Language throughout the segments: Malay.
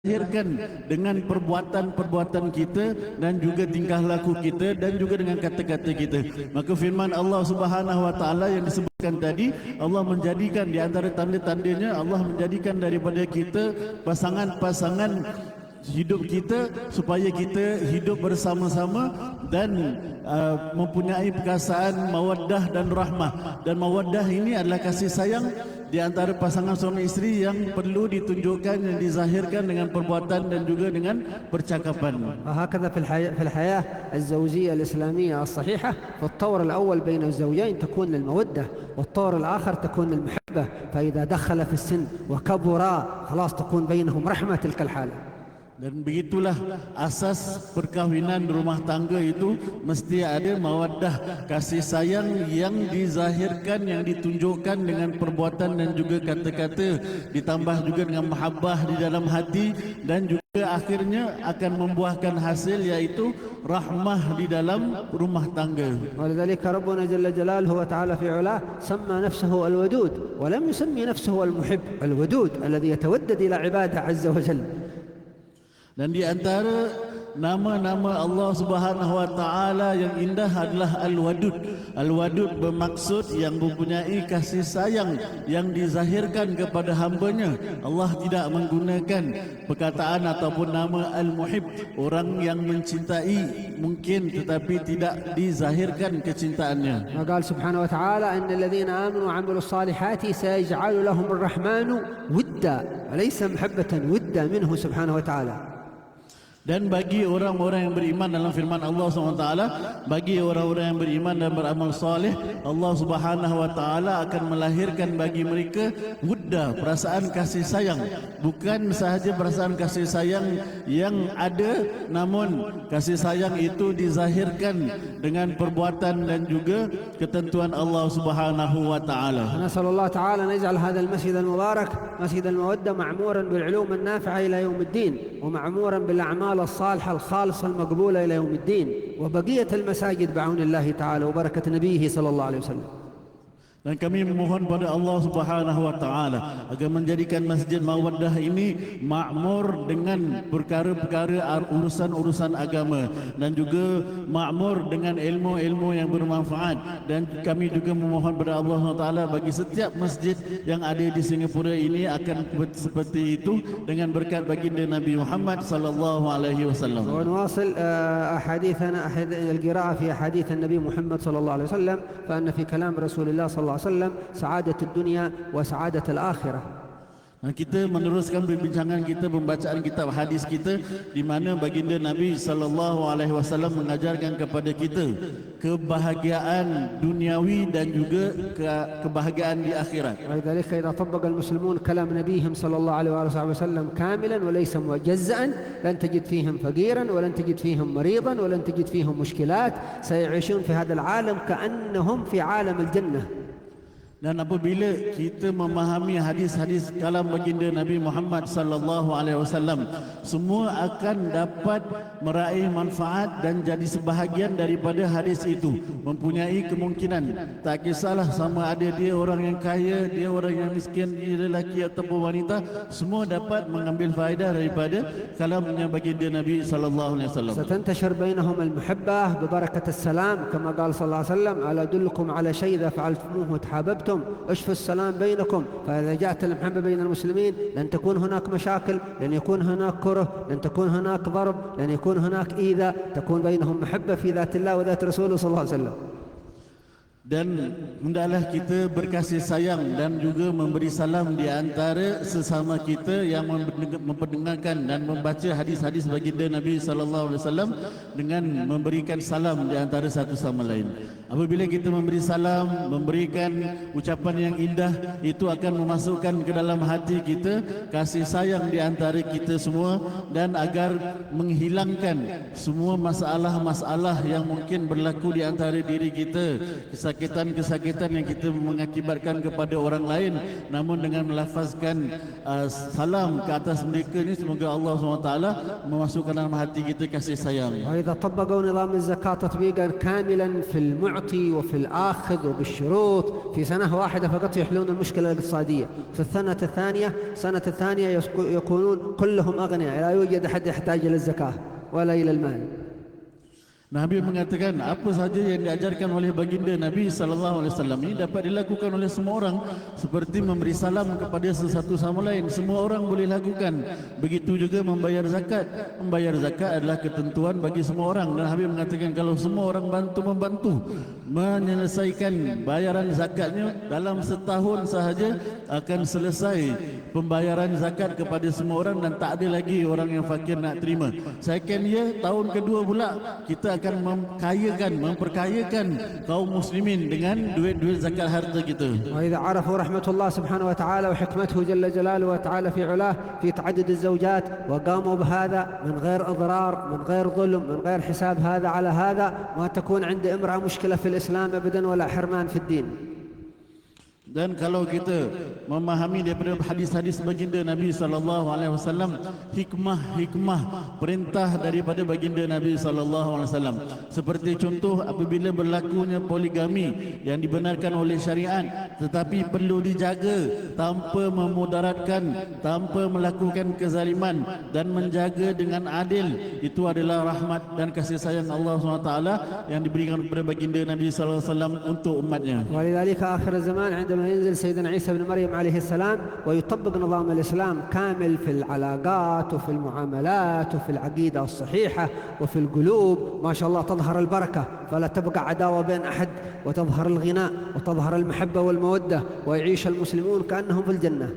dilahirkan dengan perbuatan-perbuatan kita dan juga tingkah laku kita dan juga dengan kata-kata kita. Maka firman Allah Subhanahu wa taala yang disebutkan tadi, Allah menjadikan di antara tanda-tandanya, Allah menjadikan daripada kita pasangan-pasangan hidup kita supaya kita hidup bersama-sama dan mempunyai perkasaan mawaddah dan rahmah. Dan mawaddah ini adalah kasih sayang di antara pasangan suami isteri yang perlu ditunjukkan, yang dizahirkan dengan perbuatan dan juga dengan percakapan. وهكذا في الحياة الزوجية الإسلامية الصحيحة، فالطور الأول بين الزوجين تكون المودة، والطور الآخر تكون المحبة، فإذا دخل في السن وكبرا خلاص تكون بينهم رحمة تلك الحالة. Dan begitulah asas perkahwinan rumah tangga itu, mesti ada mawaddah, kasih sayang yang dizahirkan, yang ditunjukkan dengan perbuatan dan juga kata-kata, ditambah juga dengan mahabbah di dalam hati, dan juga akhirnya akan membuahkan hasil yaitu rahmah di dalam rumah tangga. ولذلك ربنا جل جلاله وتعالى في علاه سمى نفسه الودود ولم يسمي نفسه المحب، الودود الذي يتودد إلى عباده عز وجل. Dan di antara nama-nama Allah Subhanahu wa taala yang indah adalah Al-Wadud. Al-Wadud bermaksud yang mempunyai kasih sayang yang dizahirkan kepada hambanya. Allah tidak menggunakan perkataan ataupun nama Al-Muhib, orang yang mencintai mungkin tetapi tidak dizahirkan kecintaannya. وقال سبحانه وتعالى إن الذين آمنوا وعملوا الصالحات سيجعل لهم الرحمن ودا، وليس محبة، ودا منه سبحانه وتعالى. Dan bagi orang-orang yang beriman, dalam firman Allah SWT, bagi orang-orang yang beriman dan beramal saleh, Allah Subhanahu wa taala akan melahirkan bagi mereka wudda, perasaan kasih sayang. Bukan sahaja perasaan kasih sayang yang ada, namun kasih sayang itu dizahirkan dengan perbuatan dan juga ketentuan Allah Subhanahu wa taala. نسأل الله تعالى أن يجعل هذا المسجد المبارك مسجد المودة معمورا بالعلوم النافعة إلى يوم الدين، ومعمورا بالأعمال الصالحة الخالصة المقبولة إلى يوم الدين، وبقية المساجد بعون الله تعالى وبركة نبيه صلى الله عليه وسلم. Dan kami memohon pada Allah Subhanahu wa taala agar menjadikan Masjid Mawaddah ini makmur dengan perkara-perkara urusan-urusan agama, dan juga makmur dengan ilmu-ilmu yang bermanfaat. Dan kami juga memohon pada Allah Subhanahu wa taala bagi setiap masjid yang ada di Singapura ini akan seperti itu dengan berkat baginda Nabi Muhammad sallallahu alaihi wasallam. ونواصل أحاديثنا القراءة في أحاديث النبي محمد صلى الله عليه وسلم، فأن في كلام رسول الله صلى الله عليه وسلم سعادة الدنيا وسعادة الآخرة. Dan kita meneruskan perbincangan kita, pembacaan kitab hadis kita, di mana baginda Nabi sallallahu alaihi wasallam mengajarkan kepada kita kebahagiaan duniawi dan juga kebahagiaan di akhirat. ولذلك إذا طبق المسلمون كلام نبيهم صلى الله عليه وسلم كاملا وليس مجزأ لن تجد فيهم فقيرا ولن تجد فيهم مريضا ولن تجد فيهم مشكلات، سيعيشون في هذا العالم كأنهم في عالم الجنة. Dan apabila kita memahami hadis-hadis kalam baginda Nabi Muhammad sallallahu alaihi wasallam, semua akan dapat meraih manfaat dan jadi sebahagian daripada hadis itu. Mempunyai kemungkinan, tak kisahlah sama ada dia orang yang kaya, dia orang yang miskin, dia lelaki ataupun wanita, semua dapat mengambil faedah daripada kalamnya baginda Nabi sallallahu alaihi wasallam. ستنتشر بينهم المحبة ببركة السلام، كما قال صلى الله عليه وسلم: ألا أدلكم على شيء إذا فعلتموه تحاببتم، اشفوا السلام بينكم. فإذا جاءت المحبة بين المسلمين لن تكون هناك مشاكل، لن يكون هناك كره، لن تكون هناك ضرب، لن يكون هناك إيذاء، تكون بينهم محبة في ذات الله وذات رسوله صلى الله عليه وسلم. Dan hendaklah kita berkasih sayang dan juga memberi salam di antara sesama kita yang memperdengarkan dan membaca hadis-hadis baginda Nabi sallallahu alaihi wasallam dengan memberikan salam di antara satu sama lain. Apabila kita memberi salam, memberikan ucapan yang indah, itu akan memasukkan ke dalam hati kita kasih sayang di antara kita semua, dan agar menghilangkan semua masalah-masalah yang mungkin berlaku di antara diri kita, kesakitan-kesakitan yang kita mengakibatkan kepada orang lain, namun dengan melafazkan salam ke atas mereka ni, semoga Allah SWT memasukkan dalam hati kita kasih sayang. وإذا طبقوا نظام الزكاة تطبيقا كاملا في المعطي وفي الآخذ وبالشروط. في سنة واحدة فقط يحلون المشكلة الاقتصادية، في السنة الثانية يكونون كلهم أغنياء، لا يوجد أحد يحتاج إلى الزكاة ولا إلى المال. Nabi mengatakan apa sahaja yang diajarkan oleh baginda Nabi SAW ini dapat dilakukan oleh semua orang, seperti memberi salam kepada sesatu sama lain, semua orang boleh lakukan. Begitu juga membayar zakat. Membayar zakat adalah ketentuan bagi semua orang, dan Nabi mengatakan kalau semua orang membantu menyelesaikan bayaran zakatnya dalam setahun sahaja akan selesai pembayaran zakat kepada semua orang dan tak ada lagi orang yang fakir nak terima. Second year, tahun kedua pula kita akan memperkayakan kaum muslimin dengan duit-duit zakat harta kita. وإذا عرفوا رحمة الله سبحانه وتعالى وحكمته جل جلاله وتعالى في علاه في تعدد الزوجات وقاموا بهذا من غير إضرار، من غير ظلم، من غير حساب هذا على هذا، ما تكون عند امرأة مشكلة في الإسلام أبدا ولا حرمان في الدين. Dan kalau kita memahami daripada hadis-hadis baginda Nabi SAW, hikmah perintah daripada baginda Nabi SAW, seperti contoh apabila berlakunya poligami yang dibenarkan oleh syariat tetapi perlu dijaga tanpa memudaratkan, tanpa melakukan kezaliman dan menjaga dengan adil, itu adalah rahmat dan kasih sayang Allah SWT yang diberikan kepada baginda Nabi SAW untuk umatnya. ولذلك آخر الزمان عندما ينزل سيدنا عيسى بن مريم عليه السلام ويطبق نظام الإسلام كامل في العلاقات وفي المعاملات وفي العقيدة الصحيحة وفي القلوب، ما شاء الله تظهر البركة، فلا تبقى عداوة بين أحد، وتظهر الغناء وتظهر المحبة والمودة، ويعيش المسلمون كأنهم في الجنة.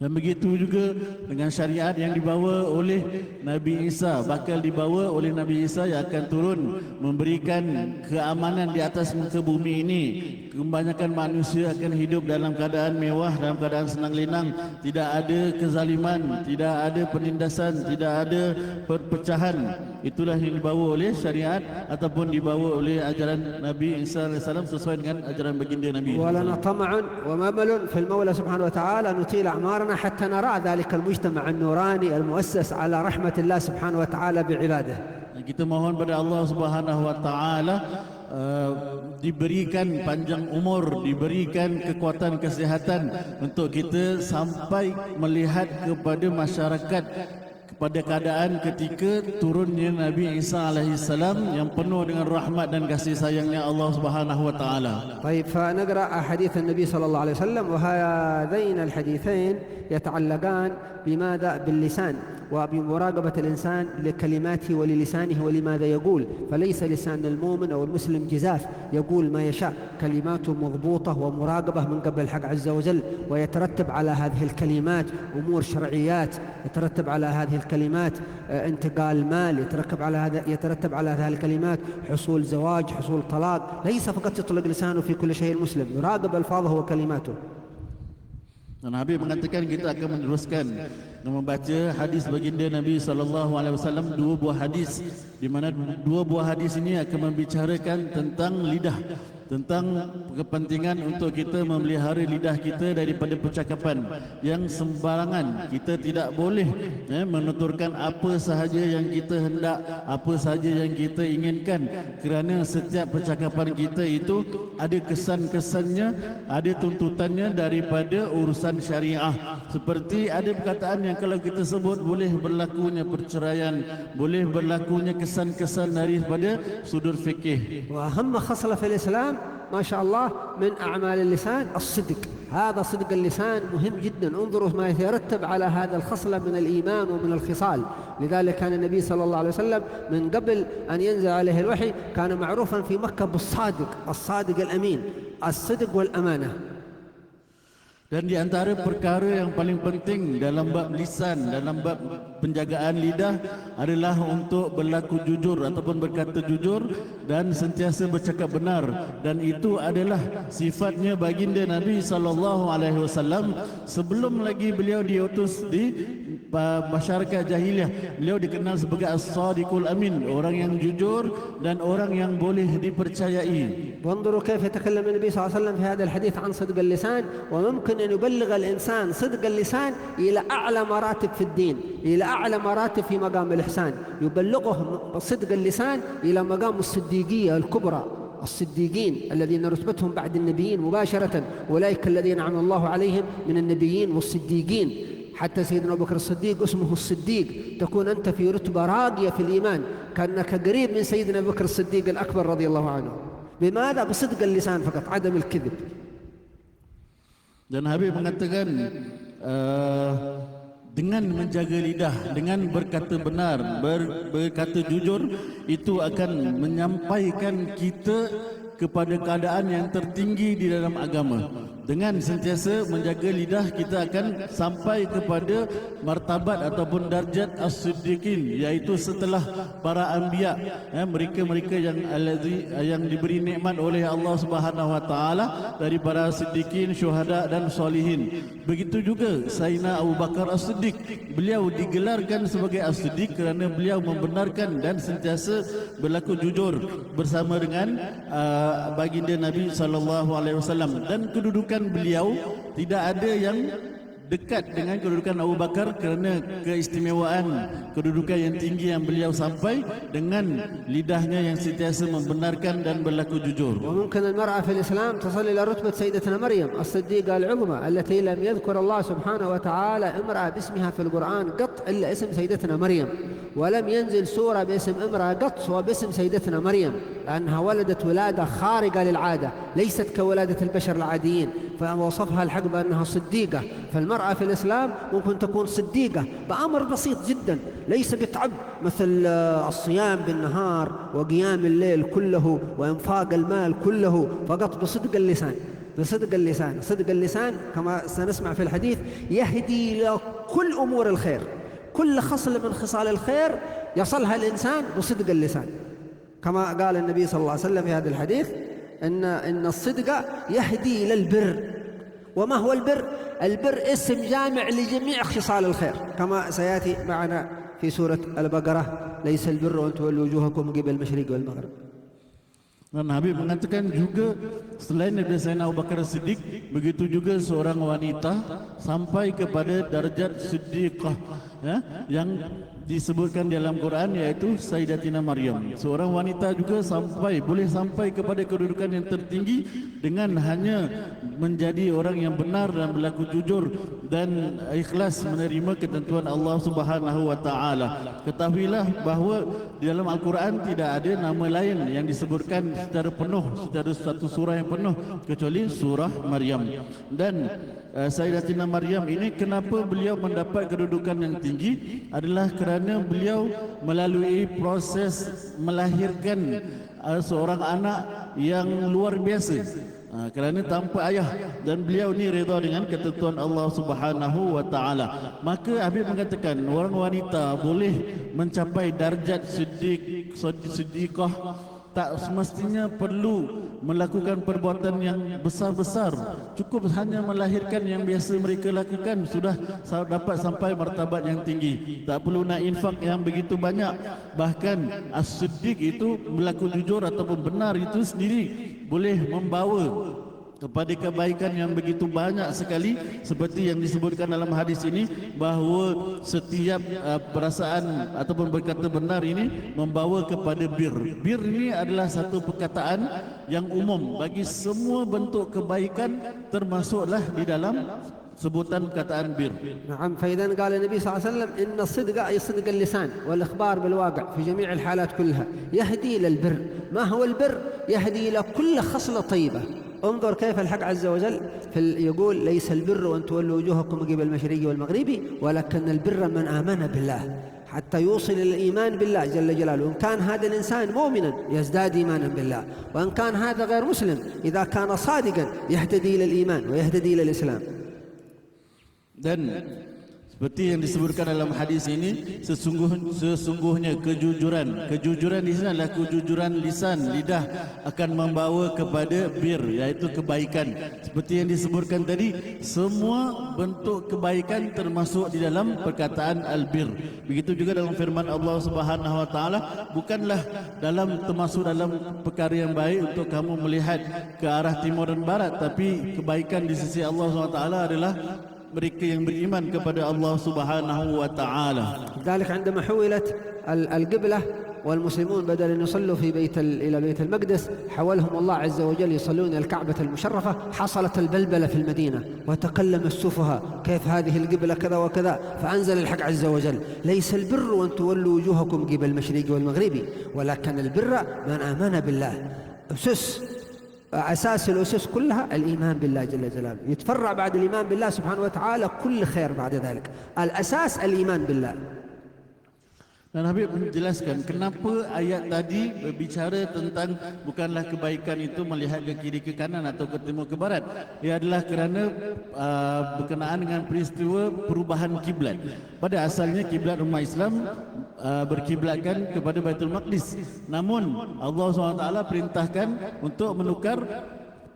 Dan begitu juga dengan syariat yang dibawa oleh Nabi Isa, bakal dibawa oleh Nabi Isa yang akan turun memberikan keamanan di atas muka bumi ini. Kebanyakan manusia akan hidup dalam keadaan mewah, dalam keadaan senang lenang, tidak ada kezaliman, tidak ada penindasan, tidak ada perpecahan. Itulah yang dibawa oleh syariat ataupun dibawa oleh ajaran Nabi Isa AS sesuai dengan ajaran baginda Nabi. ولنا طمع وممل في المولى سبحانه وتعالى نطيل أعمارنا حتى نرى ذلك المجتمع النوراني المؤسس على رحمة الله سبحانه وتعالى بعباده. Kita mohon pada Allah Subhanahu wa taala diberikan panjang umur, diberikan kekuatan kesihatan untuk kita sampai melihat kepada masyarakat pada keadaan ketika turunnya Nabi Isa alaihissalam yang penuh dengan rahmat dan kasih sayangnya Allah Subhanahu wa taala. طيب فنقرأ حديث النبي صلى الله عليه وسلم، وهذين الحديثين يتعلقان بماذا؟ باللسان وبمراقبة الإنسان لكلماته وللسانه ولماذا يقول، فليس لسان المؤمن أو المسلم جزاف يقول ما يشاء، كلماته مضبوطة ومراقبة من قبل الحق عز وجل، ويترتب على هذه الكلمات أمور شرعيات، يترتب على هذه الكلمات انتقال مال، يترتب على هذه الكلمات حصول زواج، حصول طلاق، ليس فقط يطلق لسانه في كل شيء المسلم، يراقب ألفاظه وكلماته. Dan Nabi mengatakan kita akan meneruskan dan membaca hadis baginda Nabi SAW, dua buah hadis, di mana dua buah hadis ini akan membicarakan tentang lidah, tentang kepentingan untuk kita memelihara lidah kita daripada percakapan yang sembarangan. Kita tidak boleh menuturkan apa sahaja yang kita hendak, apa sahaja yang kita inginkan, kerana setiap percakapan kita itu ada kesan-kesannya, ada tuntutannya daripada urusan syariah. Seperti ada perkataan yang kalau kita sebut boleh berlakunya perceraian, boleh berlakunya kesan-kesan daripada sudut fikih. وأهم خصلة في الإسلام ما شاء الله من أعمال اللسان الصدق، هذا صدق اللسان مهم جدا. انظروا ما يترتب على هذا الخصلة من الإيمان ومن الخصال. لذلك كان النبي صلى الله عليه وسلم من قبل أن ينزل عليه الوحي كان معروفا في مكة بالصادق، الصادق الأمين، الصدق والأمانة. Dan di antara perkara yang paling penting dalam bab lisan, dalam bab penjagaan lidah adalah untuk berlaku jujur ataupun berkata jujur dan sentiasa bercakap benar. Dan itu adalah sifatnya baginda Nabi SAW sebelum lagi beliau diutus di masyarakat jahiliah. Beliau dikenal sebagai as-sadiqul amin, orang yang jujur dan orang yang boleh dipercayai. وانظروا كيف يتكلم النبي صلى الله عليه وسلم في هذا الحديث عن صدق اللسان، وممكن أن يبلغ الإنسان صدق اللسان إلى أعلى مراتب في الدين، إلى أعلى مراتب في مقام الإحسان، يبلغه صدق اللسان إلى مقام الصديقية الكبرى، الصديقين الذين رتبتهم بعد النبيين مباشرة، أولئك الذين أنعم الله عليهم من النبيين والصديقين. حتى سيدنا أبو بكر الصديق اسمه الصديق، تكون أنت في رتبة راقية في الإيمان كأنك قريب من سيدنا أبو بكر الصديق الأكبر رضي الله عنه. بماذا؟ بصدق اللسان فقط، عدم الكذب. Dan Habib mengatakan dengan menjaga lidah, dengan berkata benar, berkata jujur, itu akan menyampaikan kita kepada keadaan yang tertinggi di dalam agama. Dengan sentiasa menjaga lidah, kita akan sampai kepada martabat ataupun darjat as-siddiqin, iaitu setelah para anbiya, mereka-mereka yang diberi nikmat oleh Allah Subhanahu wa taala dari para siddiqin, syuhada dan solihin. Begitu juga Sayyidina Abu Bakar As-Siddiq, beliau digelarkan sebagai As-Siddiq kerana beliau membenarkan dan sentiasa berlaku jujur bersama dengan baginda Nabi SAW. Dan kedudukan beliau tidak ada yang dekat dengan kedudukan Abu Bakar kerana keistimewaan kedudukan yang tinggi yang beliau sampai dengan lidahnya yang sentiasa membenarkan dan berlaku jujur. وممكن المرأة في الإسلام تصل إلى رتبة سيدتنا مريم الصديقة العظمى التي لم يذكر الله سبحانه وتعالى امرأة باسمها في القرآن قط إلا اسم سيدتنا مريم، ولم ينزل سورة باسم امرأة قط سوى باسم سيدتنا مريم، لأنها ولدت ولادة خارقة للعادة ليست كولادة البشر العاديين، فوصفها الحق بأنها صديقة. فالمرأة في الإسلام ممكن تكون صديقة بأمر بسيط جدا ليس بتعب، مثل الصيام بالنهار وقيام الليل كله وإنفاق المال كله، فقط بصدق اللسان. بصدق اللسان، صدق اللسان كما سنسمع في الحديث يهدي إلى كل أمور الخير، كل خصلة من خصال الخير يصلها الإنسان بصدق اللسان، كما قال النبي صلى الله عليه وسلم في هذا الحديث إن الصدق يهدي إلى البر. وما هو البر؟ البر اسم جامع لجميع خصال الخير، كما سيأتي معنا في سورة البقرة: ليس البر أن تولوا وجوهكم قبل المشرق والمغرب. Dan Habib mengatakan juga selain daripada Sayyidina Abu Bakar Siddiq, begitu juga seorang wanita sampai kepada darjat siddiqah, yang disebutkan dalam Quran, iaitu Sayyidatina Maryam. Seorang wanita juga boleh sampai kepada kedudukan yang tertinggi dengan hanya menjadi orang yang benar dan berlaku jujur dan ikhlas menerima ketentuan Allah Subhanahu wa taala. Ketahuilah bahawa di dalam Al-Quran tidak ada nama lain yang disebutkan secara penuh, secara satu surah yang penuh, kecuali surah Maryam. Dan Sayyidatina Maryam ini, kenapa beliau mendapat kedudukan yang tinggi adalah kerana beliau melalui proses melahirkan seorang anak yang luar biasa, kerana tanpa ayah, dan beliau ni redha dengan ketentuan Allah Subhanahu wa taala. Maka Habib mengatakan orang wanita boleh mencapai darjat siddiqah tak semestinya perlu melakukan perbuatan yang besar-besar. Cukup hanya melahirkan yang biasa mereka lakukan sudah dapat sampai martabat yang tinggi. Tak perlu nak infak yang begitu banyak. Bahkan as-siddiq itu berlaku jujur ataupun benar itu sendiri boleh membawa kepada kebaikan yang begitu banyak sekali, seperti yang disebutkan dalam hadis ini, bahawa setiap perasaan ataupun berkata benar ini membawa kepada bir. Bir ini adalah satu perkataan yang umum bagi semua bentuk kebaikan, termasuklah di dalam sebutan perkataan bir. نعم. فإذا قال النبي صلى الله عليه وسلم إن الصدق أي صدق اللسان والإخبار بالواقع في جميع الحالات كلها يهدي إلى البر. ما هو البر؟ يهدي إلى كل خصلة طيبة. انظر كيف الحق عز وجل يقول: ليس البر أن تولوا وجوهكم قبل المشرق والمغرب ولكن البر من آمن بالله، حتى يوصل إلى الإيمان بالله جل جلاله. إن كان هذا الإنسان مؤمنا يزداد إيمانا بالله، وإن كان هذا غير مسلم إذا كان صادقا يهتدي إلى الإيمان ويهتدي إلى الإسلام. Dan seperti yang disebutkan dalam hadis ini, sesungguhnya kejujuran di sini adalah kejujuran lisan, lidah akan membawa kepada bir, iaitu kebaikan. Seperti yang disebutkan tadi, semua bentuk kebaikan termasuk di dalam perkataan al-bir. Begitu juga dalam firman Allah Subhanahu wa taala, bukanlah termasuk dalam perkara yang baik untuk kamu melihat ke arah timur dan barat, tapi kebaikan di sisi Allah Subhanahu wa taala adalah mereka yang beriman kepada Allah Subhanahu wa taala. لذلك عندما حولت القبلة والمسلمون بدل أن يصلوا إلى بيت المقدس حولهم الله عز وجل يصلون إلى الكعبة المشرفة، حصلت البلبلة في المدينة وتكلم السفهاء كيف هذه القبلة كذا وكذا، فأنزل الحق عز وجل ليس البر أن تولوا وجوهكم قبل المشرق والمغرب ولكن البر من آمن بالله. أساس الأسس كلها الإيمان بالله جل جلاله، يتفرع بعد الإيمان بالله سبحانه وتعالى كل خير بعد ذلك. الأساس الإيمان بالله. Dan Habib menjelaskan kenapa ayat tadi berbicara tentang bukanlah kebaikan itu melihat ke kiri ke kanan atau ke timur ke barat. Ia adalah kerana berkenaan dengan peristiwa perubahan kiblat. Pada asalnya kiblat umat Islam berkiblatkan kepada Baitul Maqdis. Namun Allah SWT perintahkan untuk menukar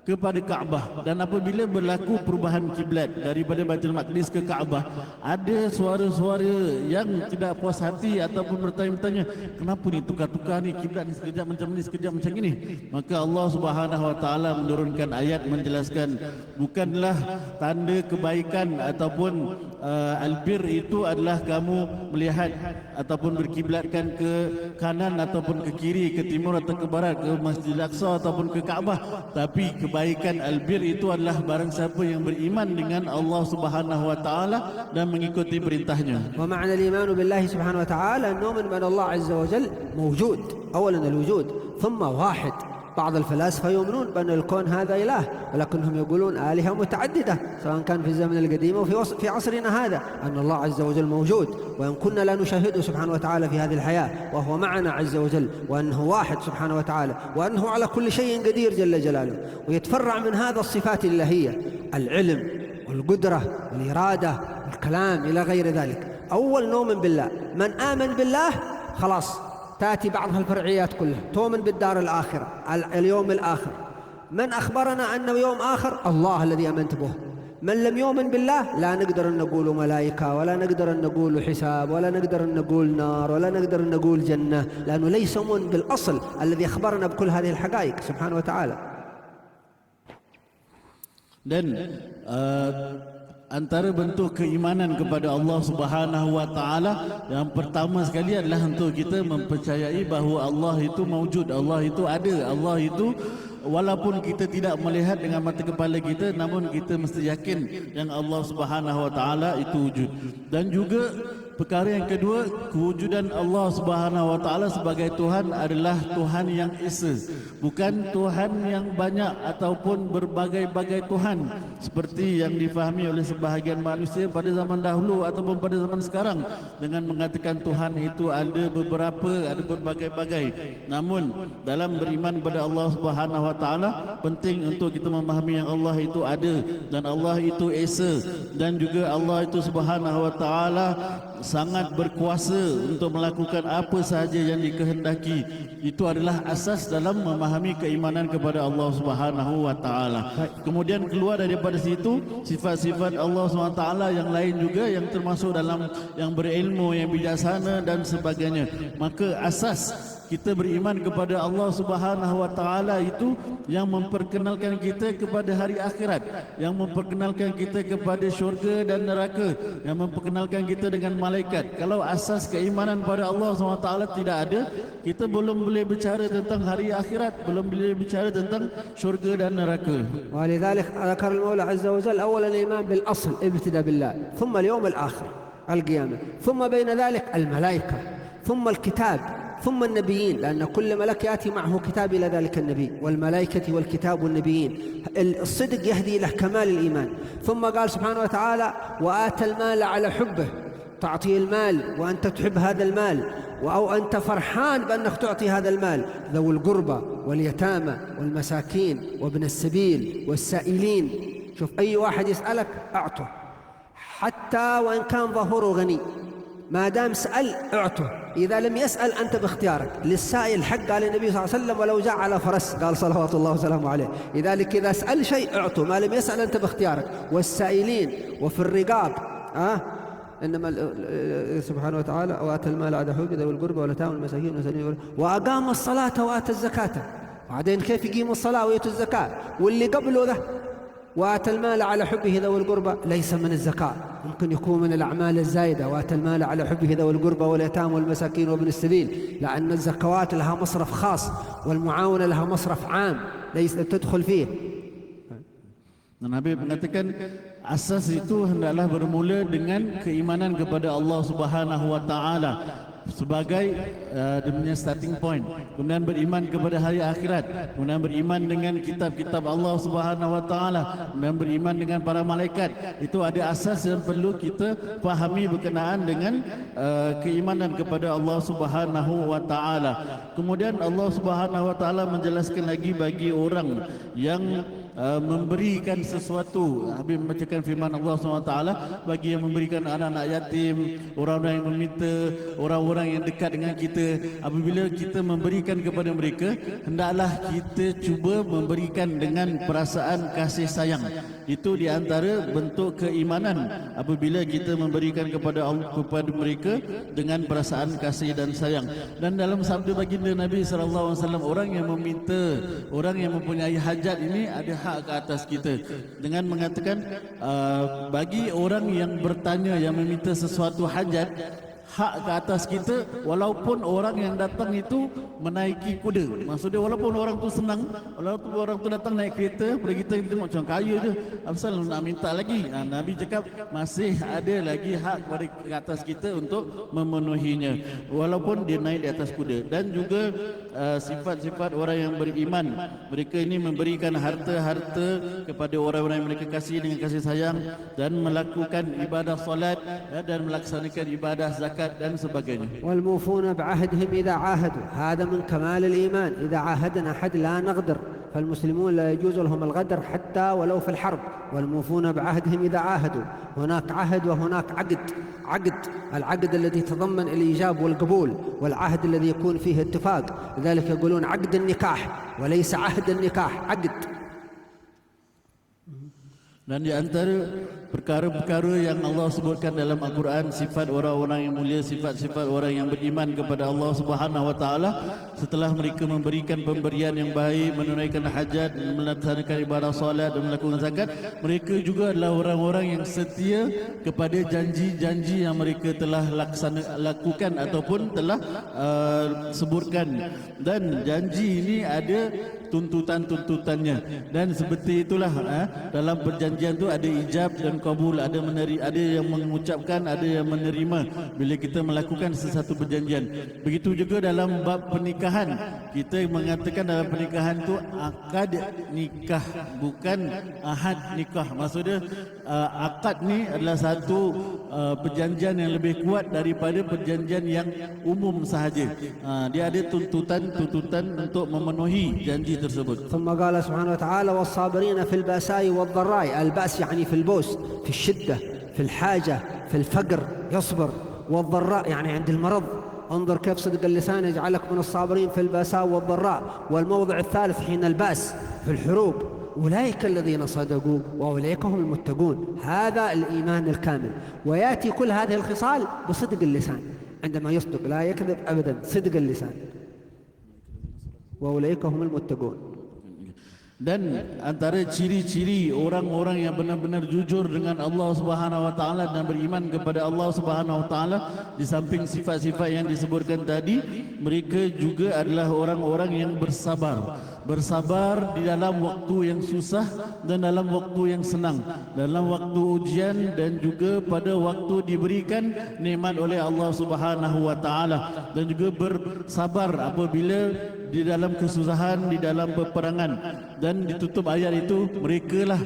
kepada Kaabah, dan apabila berlaku perubahan kiblat daripada Baitul Maqdis ke Kaabah, ada suara-suara yang tidak puas hati ataupun bertanya-tanya, kenapa ni tukar-tukar ni kiblat ni sekejap macam ni sekejap macam ini. Maka Allah Subhanahu wa taala menurunkan ayat menjelaskan bukanlah tanda kebaikan ataupun albir itu adalah kamu melihat ataupun berkiblatkan ke kanan ataupun ke kiri, ke timur atau ke barat, ke Masjidil Aqsa ataupun ke Kaabah, tapi kebaikan albir itu adalah barang siapa yang beriman dengan Allah Subhanahu wa taala dan mengikuti perintahnya. Wa ma'na al-iman billahi subhanahu wa ta'ala an nu'min bi anna Allah azza wa jalla mawjud. Awalan al-wujud, thumma wahid. بعض الفلاسفة يؤمنون بأن الكون هذا إله، ولكنهم يقولون آلهة متعددة سواء كان في الزمن القديم أو في عصرنا هذا، أن الله عز وجل موجود وإن كنا لا نشاهده سبحانه وتعالى في هذه الحياة وهو معنا عز وجل، وأنه واحد سبحانه وتعالى، وأنه على كل شيء قدير جل جلاله. ويتفرع من هذا الصفات الإلهية، العلم والقدرة والإرادة والكلام إلى غير ذلك. أول نؤمن بالله، من آمن بالله خلاص تأتي بعضها الفرعيات كلها، تؤمن بالدار الآخرة، اليوم الآخر. من أخبرنا أنه يوم آخر؟ الله الذي أمنت به. من لم يؤمن بالله لا نقدر أن نقول ملائكة، ولا نقدر أن نقول حساب، ولا نقدر أن نقول نار، ولا نقدر أن نقول جنة، لأنه ليس مؤمن بالأصل الذي أخبرنا بكل هذه الحقائق سبحانه وتعالى. Dan antara bentuk keimanan kepada Allah Subhanahu wa taala yang pertama sekali adalah untuk kita mempercayai bahawa Allah itu maujud, Allah itu ada, Allah itu walaupun kita tidak melihat dengan mata kepala kita, namun kita mesti yakin yang Allah Subhanahu wa taala itu wujud. Dan juga perkara yang kedua, kewujudan Allah Subhanahu wa taala sebagai Tuhan adalah Tuhan yang esa, bukan Tuhan yang banyak ataupun berbagai-bagai Tuhan seperti yang difahami oleh sebahagian manusia pada zaman dahulu ataupun pada zaman sekarang dengan mengatakan Tuhan itu ada beberapa, ada berbagai-bagai. Namun dalam beriman kepada Allah Subhanahu wa taala penting untuk kita memahami yang Allah itu ada dan Allah itu esa, dan juga Allah itu Subhanahu wa taala sangat berkuasa untuk melakukan apa sahaja yang dikehendaki. Itu adalah asas dalam memahami keimanan kepada Allah Subhanahu wa taala. Kemudian keluar daripada situ sifat-sifat Allah Subhanahu wa taala yang lain juga yang termasuk dalam yang berilmu, yang bijaksana dan sebagainya. Maka asas kita beriman kepada Allah Subhanahu wa taala itu yang memperkenalkan kita kepada hari akhirat, yang memperkenalkan kita kepada syurga dan neraka, yang memperkenalkan kita dengan malaikat. Kalau asas keimanan pada Allah Subhanahu wa taala tidak ada, kita belum boleh bicara tentang hari akhirat, belum boleh bicara tentang syurga dan neraka. ولذلك ذكر المولى عز وجل أولا الإيمان بالأصل ابتداء بالله، ثم اليوم الآخر القيامة، ثم بين ذلك الملائكة، ثم الكتاب، ثم النبيين، لأن كل ملك يأتي معه كتاب إلى ذلك النبي، والملائكة والكتاب والنبيين. الصدق يهدي إلى كمال الإيمان. ثم قال سبحانه وتعالى وآتى المال على حبه، تعطي المال وأنت تحب هذا المال، أو أنت فرحان بأنك تعطي هذا المال ذوي القربى واليتامى والمساكين وابن السبيل والسائلين. شوف أي واحد يسألك أعطه، حتى وإن كان ظهوره غني، ما دام سأل اعطه. إذا لم يسأل أنت باختيارك. للسائل حق، قال النبي صلى الله عليه وسلم ولو جاء على فرس، قال صلوات الله وسلامه عليه. لذلك إذا سأل شيء اعطه، ما لم يسأل أنت باختيارك. والسائلين وفي الرقاب إنما سبحانه وتعالى وآتى المال على حبه ذوي القربى واليتامى والمساكين وأقام الصلاة وآتى الزكاة. بعدين كيف يقيم الصلاة ويؤتي الزكاة؟ واللي قبله ذا وآتى المال على حبه ذوي القربى ليس من الزكاة، ممكن يكون من الأعمال الزايدة. وآتى المال على حبه ذوي القربى واليتامى والمساكين وابن السبيل، لأن الزكوات لها مصرف خاص والمعاونة لها مصرف عام ليس تدخل فيه. Nabi mengatakan asas itu hendaklah bermula dengan keimanan kepada Allah Subhanahu wa taala sebagai dia punya starting point, kemudian beriman kepada hari akhirat, kemudian beriman dengan kitab-kitab Allah Subhanahu wa taala, kemudian beriman dengan para malaikat. Itu ada asas yang perlu kita fahami berkenaan dengan keimanan kepada Allah Subhanahu wa taala. Kemudian Allah Subhanahu wa taala menjelaskan lagi bagi orang yang memberikan sesuatu. Habis membacakan firman Allah SWT, bagi yang memberikan anak-anak yatim, orang-orang yang meminta, orang-orang yang dekat dengan kita, apabila kita memberikan kepada mereka, hendaklah kita cuba memberikan dengan perasaan kasih sayang. Itu di antara bentuk keimanan, apabila kita memberikan kepada mereka dengan perasaan kasih dan sayang. Dan dalam sabda baginda Nabi SAW, orang yang meminta, orang yang mempunyai hajat ini ada hak ke atas kita, dengan mengatakan bagi orang yang bertanya, yang meminta sesuatu hajat, hak ke atas kita walaupun orang yang datang itu menaiki kuda. Maksudnya walaupun orang tu senang, walaupun orang tu datang naik kereta, pada kita tengok macam kaya je, asal nak minta lagi. Nabi cakap masih ada lagi hak kepada ke atas kita untuk memenuhinya walaupun dia naik di atas kuda. Dan juga sifat-sifat orang yang beriman, mereka ini memberikan harta-harta kepada orang-orang yang mereka kasih dengan kasih sayang, dan melakukan ibadah solat, dan melaksanakan ibadah zakat dan sebagainya. والموفون بعهدهم إذا عاهدوا، هذا من كمال الإيمان. إذا عاهدنا أحد لا نغدر، فالمسلمون لا يجوز لهم الغدر حتى ولو في الحرب. والموفون بعهدهم إذا عاهدوا، هناك عهد وهناك عقد. العقد الذي يتضمن الإيجاب والقبول، والعهد الذي يكون فيه اتفاق. لذلك يقولون عقد النكاح وليس عهد النكاح، عقد. Dan di antara perkara-perkara yang Allah sebutkan dalam Al-Quran, sifat orang-orang yang mulia, sifat-sifat orang yang beriman kepada Allah Subhanahu wa taala, setelah mereka memberikan pemberian yang baik, menunaikan hajat, melaksanakan ibadah solat dan melakukan zakat, mereka juga adalah orang-orang yang setia kepada janji-janji yang mereka telah lakukan ataupun telah sebutkan. Dan janji ini ada tuntutan-tuntutannya, dan seperti itulah dalam perjanjian tu ada ijab dan kabul, ada yang mengucapkan, ada yang menerima bila kita melakukan sesuatu perjanjian. Begitu juga dalam bab pernikahan, kita mengatakan dalam pernikahan tu akad nikah, bukan ahad nikah. Maksudnya akad ni adalah satu perjanjian yang lebih kuat daripada perjanjian yang umum sahaja. Dia ada tuntutan untuk memenuhi janji tersebut. ثم قال سبحانه وتعالى والصابرين في البأساء والضراء. البأس يعني في البؤس، في الشدة، في الحاجة، في الفقر يصبر. والضراء يعني عند المرض. انظر كيف صدق اللسان يجعلك من الصابرين في البأساء والضراء. والموضع الثالث حين البأس في الحروب. أولئك الذين صدقوا وأولئك هم المتقون. هذا الإيمان الكامل. ويأتي كل هذه الخصال بصدق اللسان، عندما يصدق لا يكذب أبدا، صدق اللسان. وأولئك هم المتقون. Dan antara ciri-ciri orang-orang yang benar-benar jujur dengan Allah Subhanahu wa taala dan beriman kepada Allah Subhanahu wa taala, di samping sifat-sifat yang disebutkan tadi, mereka juga adalah orang-orang yang bersabar. Bersabar di dalam waktu yang susah dan dalam waktu yang senang, dalam waktu ujian dan juga pada waktu diberikan nikmat oleh Allah Subhanahu wa taala, dan juga bersabar apabila di dalam kesusahan, di dalam peperangan. Dan ditutup ayat itu, merekalah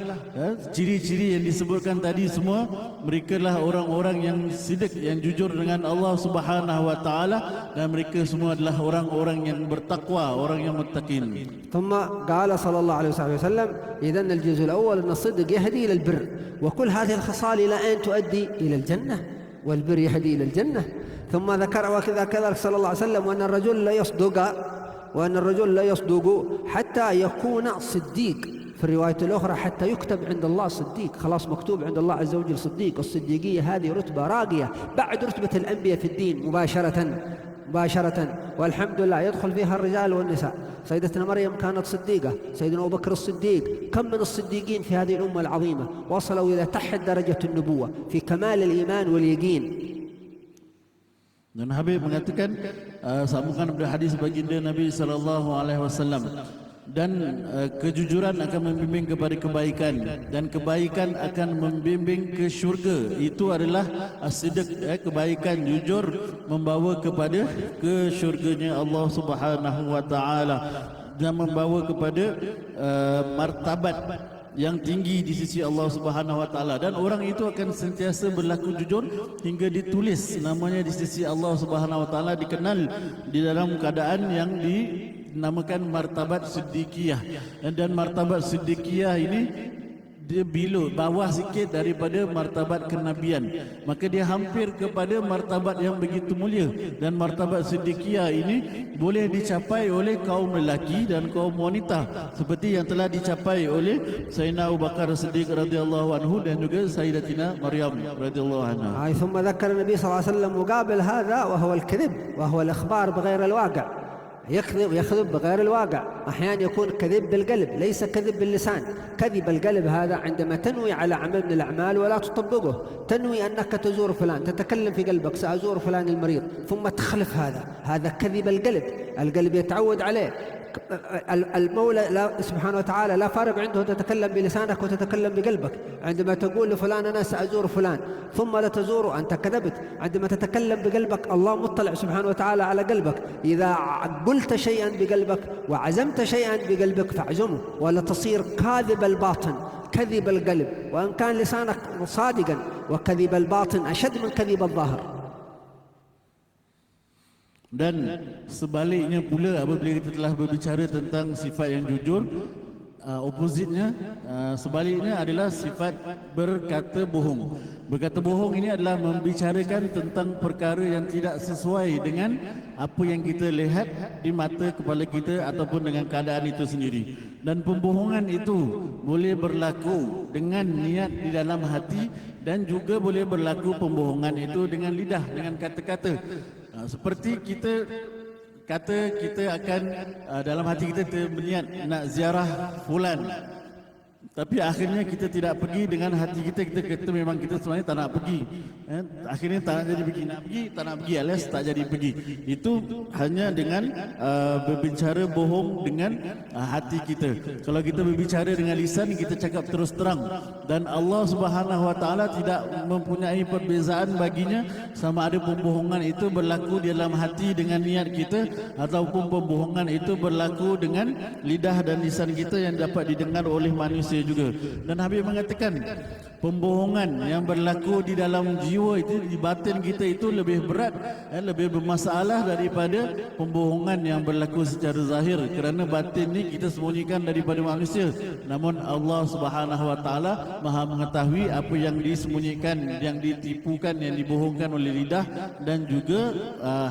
ciri-ciri yang disebutkan tadi semua, merekalah orang-orang yang sidik, yang jujur dengan Allah Subhanahu wa taala, dan mereka semua adalah orang-orang yang bertakwa, orang yang muttaqin. ثم قال صلى الله عليه وسلم إذن الجزء الأول أن الصدق يهدي إلى البر، وكل هذه الخصال إلى أين تؤدي؟ إلى الجنة، والبر يهدي إلى الجنة. ثم ذكر وكذا كذلك صلى الله عليه وسلم وأن الرجل لا يصدق حتى يكون صديق. في الرواية الأخرى حتى يكتب عند الله صديق، خلاص مكتوب عند الله عز وجل صديق. الصديقية هذه رتبة راقية بعد رتبة الأنبياء في الدين مباشرة، والحمد لله يدخل فيها الرجال والنساء. سيدتنا مريم كانت صديقة، سيدنا أبو بكر الصديق، كم من الصديقين في هذه الأمة العظيمة وصلوا إلى تحت درجة النبوة في كمال الإيمان واليقين. Dan Habib mengatakan sambungan daripada hadis baginda Nabi SAW, dan kejujuran akan membimbing kepada kebaikan dan kebaikan akan membimbing ke syurga. Itu adalah as-sidq, kebaikan jujur membawa kepada ke syurganya Allah Subhanahu wa taala dan membawa kepada martabat yang tinggi di sisi Allah Subhanahu wa taala, dan orang itu akan sentiasa berlaku jujur hingga ditulis namanya di sisi Allah Subhanahu wa taala, dikenal di dalam keadaan yang dinamakan martabat siddiqiyah. Dan martabat siddiqiyah ini dia bawah sikit daripada martabat kenabian, maka dia hampir kepada martabat yang begitu mulia. Dan martabat siddiqiyah ini boleh dicapai oleh kaum lelaki dan kaum wanita, seperti yang telah dicapai oleh Sayyidina Abu Bakar Siddiq radhiyallahu anhu dan juga Sayyidatina Maryam radhiyallahu anha. ثم ذكر النبي صلى الله عليه وسلم مقابل هذا وهو الكذب، وهو الإخبار بغير الواقع. يكذب بغير الواقع، أحيانا يكون كذب بالقلب ليس كذب باللسان. كذب القلب هذا عندما تنوي على عمل من الأعمال ولا تطبقه، تنوي أنك تزور فلان، تتكلم في قلبك سأزور فلان المريض، ثم تخلف هذا كذب القلب. القلب يتعود عليه. المولى سبحانه وتعالى لا فارق عنده تتكلم بلسانك وتتكلم بقلبك. عندما تقول لفلان أنا سأزور فلان ثم لا تزوره أنت كذبت. عندما تتكلم بقلبك الله مطلع سبحانه وتعالى على قلبك. إذا قلت شيئا بقلبك وعزمت شيئا بقلبك فاعزمه، ولا تصير كاذب الباطن كذب القلب. وإن كان لسانك صادقا، وكذب الباطن أشد من كذب الظاهر. Dan sebaliknya pula, apabila kita telah berbicara tentang sifat yang jujur, oppositnya, sebaliknya adalah sifat berkata bohong. Berkata bohong ini adalah membicarakan tentang perkara yang tidak sesuai dengan apa yang kita lihat di mata kepala kita ataupun dengan keadaan itu sendiri. Dan pembohongan itu boleh berlaku dengan niat di dalam hati, dan juga boleh berlaku pembohongan itu dengan lidah, dengan kata-kata. Seperti kita kata kita akan dalam hati kita berniat nak ziarah fulan, tapi akhirnya kita tidak pergi dengan hati kita. Kita kata memang kita sebenarnya tak nak pergi, akhirnya tak nak jadi pergi, nak pergi tak nak pergi, alias tak jadi pergi. Itu hanya dengan berbicara bohong dengan hati kita. Kalau kita berbicara dengan lisan, kita cakap terus terang, dan Allah Subhanahu wa taala tidak mempunyai perbezaan baginya sama ada pembohongan itu berlaku di dalam hati dengan niat kita, ataupun pembohongan itu berlaku dengan lidah dan lisan kita yang dapat didengar oleh manusia juga. Dan Habib mengatakan pembohongan yang berlaku di dalam jiwa itu, di batin kita itu lebih berat, lebih bermasalah daripada pembohongan yang berlaku secara zahir, kerana batin ni kita sembunyikan daripada manusia. Namun Allah Subhanahu wa taala Maha mengetahui apa yang disembunyikan, yang ditipukan, yang dibohongkan oleh lidah dan juga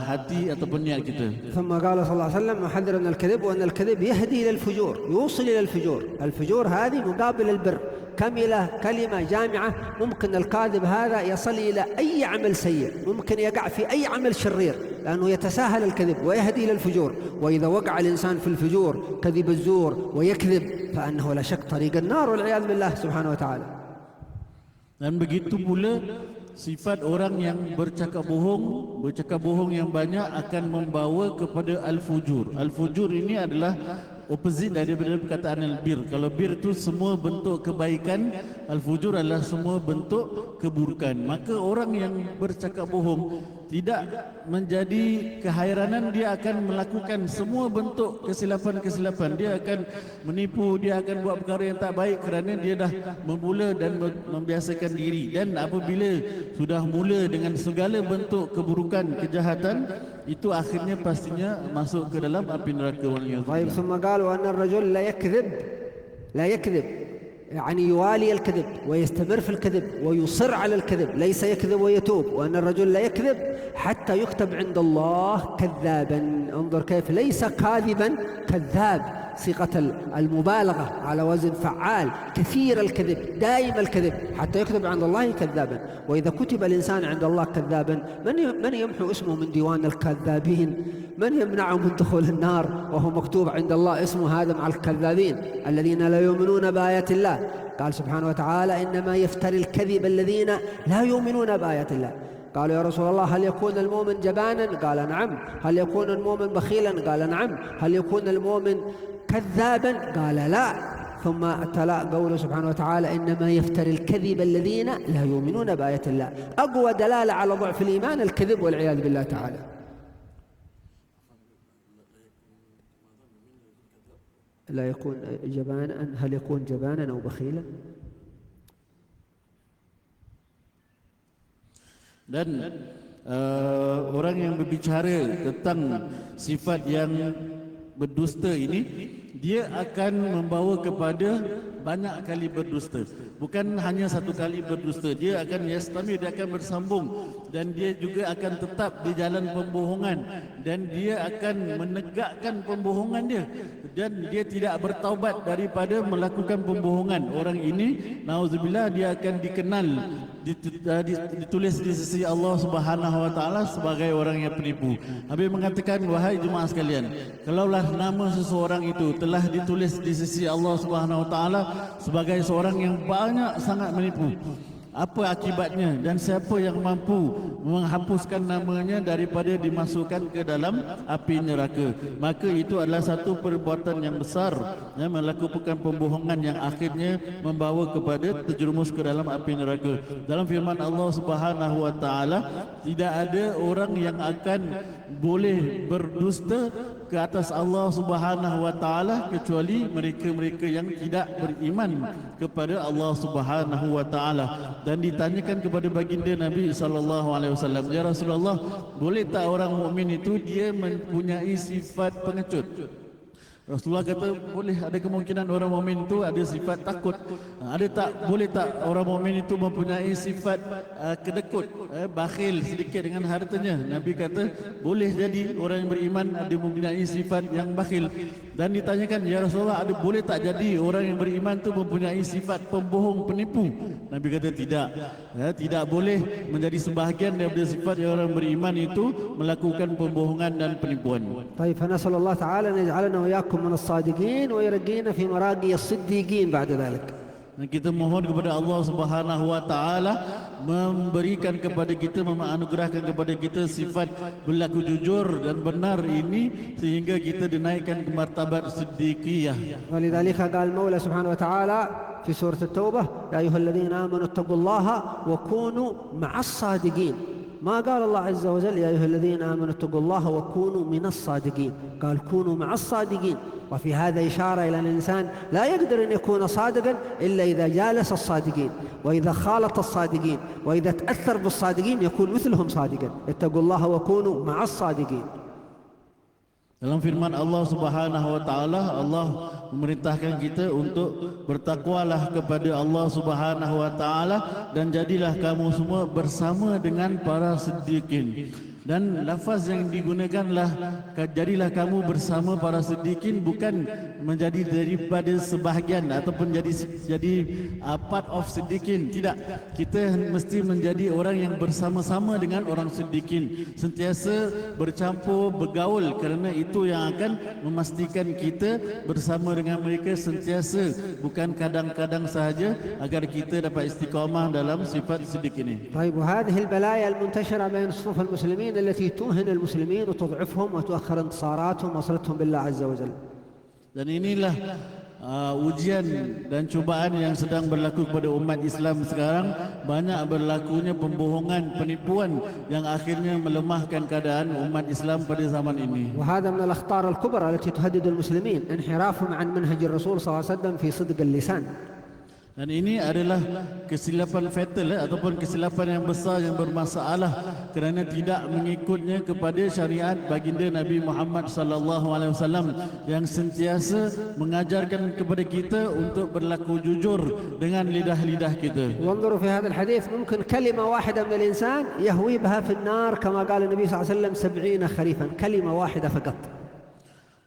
hati ataupun niat kita. ثم قال صلى الله عليه وسلم محذرا من الكذب، وأن الكذب يهدي إلى الفجور، يوصل إلى الفجور. الفجور هذه مقابل البر، كلمة جامعة. ممكن الكاذب هذا يصل إلى أي عمل سيء، ممكن يقع في أي عمل شرير، لأنه يتساهل الكذب ويهدي إلى الفجور. وإذا وقع الإنسان في الفجور، كذب الزور ويكذب، فأنه لا شك طريق النار والعياذ بالله سبحانه وتعالى. Dan begitu pula sifat orang yang bercakap bohong yang banyak akan membawa kepada al-fujur. Al-fujur ini adalah opposite daripada perkataan al-bir. Kalau bir itu semua bentuk kebaikan, al-fujur adalah semua bentuk keburukan. Maka orang yang bercakap bohong tidak menjadi kehairanan, dia akan melakukan semua bentuk kesilapan-kesilapan. Dia akan menipu, dia akan buat perkara yang tak baik kerana dia dah memula dan membiasakan diri. Dan apabila sudah mula dengan segala bentuk keburukan, kejahatan, itu akhirnya pastinya masuk ke dalam api neraka. طيب ثم قالوا أن الرجل لا يكذب يعني يوالي الكذب ويستمر في الكذب ويصر على الكذب، ليس يكذب ويتوب. وأن الرجل لا يكذب حتى يكتب عند الله كذابا. انظر كيف ليس كاذبا كذاب. صيغة المبالغة على وزن فعال، كثير الكذب، دائم الكذب، حتى يكتب عند الله كذابا. وإذا كتب الإنسان عند الله كذابا من يمحو اسمه من ديوان الكذابين؟ من يمنعه من دخول النار وهو مكتوب عند الله اسمه هذا مع الكذابين الذين لا يؤمنون بآيات الله؟ قال سبحانه وتعالى: إنما يفتري الكذب الذين لا يؤمنون بآيات الله. قالوا: يا رسول الله، هل يكون المؤمن جبانا؟ قال: نعم. هل يكون المؤمن بخيلا؟ قال: نعم. هل يكون المؤمن كذابا؟ قال: لا. ثم تلا قوله سبحانه وتعالى: إنما يفتري الكذب الذين لا يؤمنون بآيات الله. أقوى دلالة على ضعف الإيمان الكذب والعياذ بالله تعالى. لا يكون جبانا، هل يكون جبانا أو بخيلا؟ Dan orang yang berbicara tentang sifat yang berdusta ini, dia akan membawa kepada banyak kali berdusta. Bukan hanya satu kali berdusta, dia akan yastamir, dia akan bersambung, dan dia juga akan tetap di jalan pembohongan, dan dia akan menegakkan pembohongan dia, dan dia tidak bertaubat daripada melakukan pembohongan. Orang ini, nauzubillah, dia akan dikenal, ditulis di sisi Allah Subhanahu wa taala sebagai orang yang penipu. Habib mengatakan, wahai jemaah sekalian, kalaulah nama seseorang itu telah ditulis di sisi Allah Subhanahu wa taala sebagai seorang yang banyak sangat menipu, apa akibatnya dan siapa yang mampu menghapuskan namanya daripada dimasukkan ke dalam api neraka? Maka itu adalah satu perbuatan yang besar, melakukan pembohongan yang akhirnya membawa kepada terjerumus ke dalam api neraka. Dalam firman Allah Subhanahu wa taala, tidak ada orang yang akan boleh berdusta ke atas Allah Subhanahu wa taala kecuali mereka-mereka yang tidak beriman kepada Allah Subhanahu wa taala. Dan ditanyakan kepada baginda Nabi sallallahu alaihi wasallam, ya Rasulullah, boleh tak orang mukmin itu dia mempunyai sifat pengecut? Rasulullah kata, boleh, ada kemungkinan orang mukmin itu ada sifat takut. Ada tak, boleh tak orang mukmin itu mempunyai sifat kedekut, bakhil sedikit dengan hartanya? Nabi kata, boleh jadi orang yang beriman ada mempunyai sifat yang bakhil. Dan ditanyakan, ya Rasulullah, ada boleh tak jadi orang yang beriman itu mempunyai sifat pembohong, penipu? Nabi kata, tidak. Tidak boleh menjadi sebahagian daripada sifat yang orang beriman itu melakukan pembohongan dan penipuan. طيب فنسأل الله تعالى أن يجعلنا وإياكم من الصادقين ويرقينا في مراقي الصديقين بعد ذلك. Dan kita mohon kepada Allah Subhanahu wa taala memberikan kepada kita, menganugerahkan kepada kita sifat berlaku jujur dan benar ini sehingga kita dinaikkan ke martabat siddiqiyah. ولذلك قال المولى سبحانه وتعالى في سورة التوبة: يا أيها الذين آمنوا اتقوا الله وكونوا مع الصادقين. ما قال الله عز وجل يا أيها الذين آمنوا اتقوا الله وكونوا من الصادقين، قال كونوا مع الصادقين. وفي هذا إشارة إلى أن الإنسان لا يقدر أن يكون صادقا إلا إذا جالس الصادقين، وإذا خالط الصادقين، وإذا تأثر بالصادقين يكون مثلهم صادقا. اتقوا الله وكونوا مع الصادقين. Dalam firman Allah Subhanahu wa taala, Allah memerintahkan kita untuk bertakwalah kepada Allah Subhanahu wa taala dan jadilah kamu semua bersama dengan para siddiqin. Dan lafaz yang digunakanlah jadilah kamu bersama para siddiqin bukan menjadi daripada sebahagian ataupun jadi part of siddiqin. Tidak, kita mesti menjadi orang yang bersama-sama dengan orang siddiqin, sentiasa bercampur, bergaul, kerana itu yang akan memastikan kita bersama dengan mereka sentiasa, bukan kadang-kadang sahaja, agar kita dapat istiqamah dalam sifat siddiq ini. طيب وهذه البلايا المنتشرة بين صفوف المسلمين التي توهن المسلمين وتضعفهم وتؤخر انتصاراتهم وصلتهم بالله عز وجل. Dan inilah ujian dan cubaan yang sedang berlaku kepada umat Islam sekarang. Banyak berlakunya pembohongan, penipuan yang akhirnya melemahkan keadaan umat Islam pada zaman ini. وهذا من الأخطار الكبرى التي تهدد المسلمين، انحرافهم عن منهج الرسول صلى الله عليه وسلم في صدق اللسان. Dan ini adalah kesilapan fatal ataupun kesilapan yang besar yang bermasalah kerana tidak mengikutnya kepada syariat baginda Nabi Muhammad sallallahu alaihi wasallam yang sentiasa mengajarkan kepada kita untuk berlaku jujur dengan lidah-lidah kita. وانظروا في هذا الحديث ممكن كلمة واحدة من الإنسان يهوي بها في النار كما قال النبي صلى الله عليه وسلم 70 خريفا، كلمة واحدة فقط.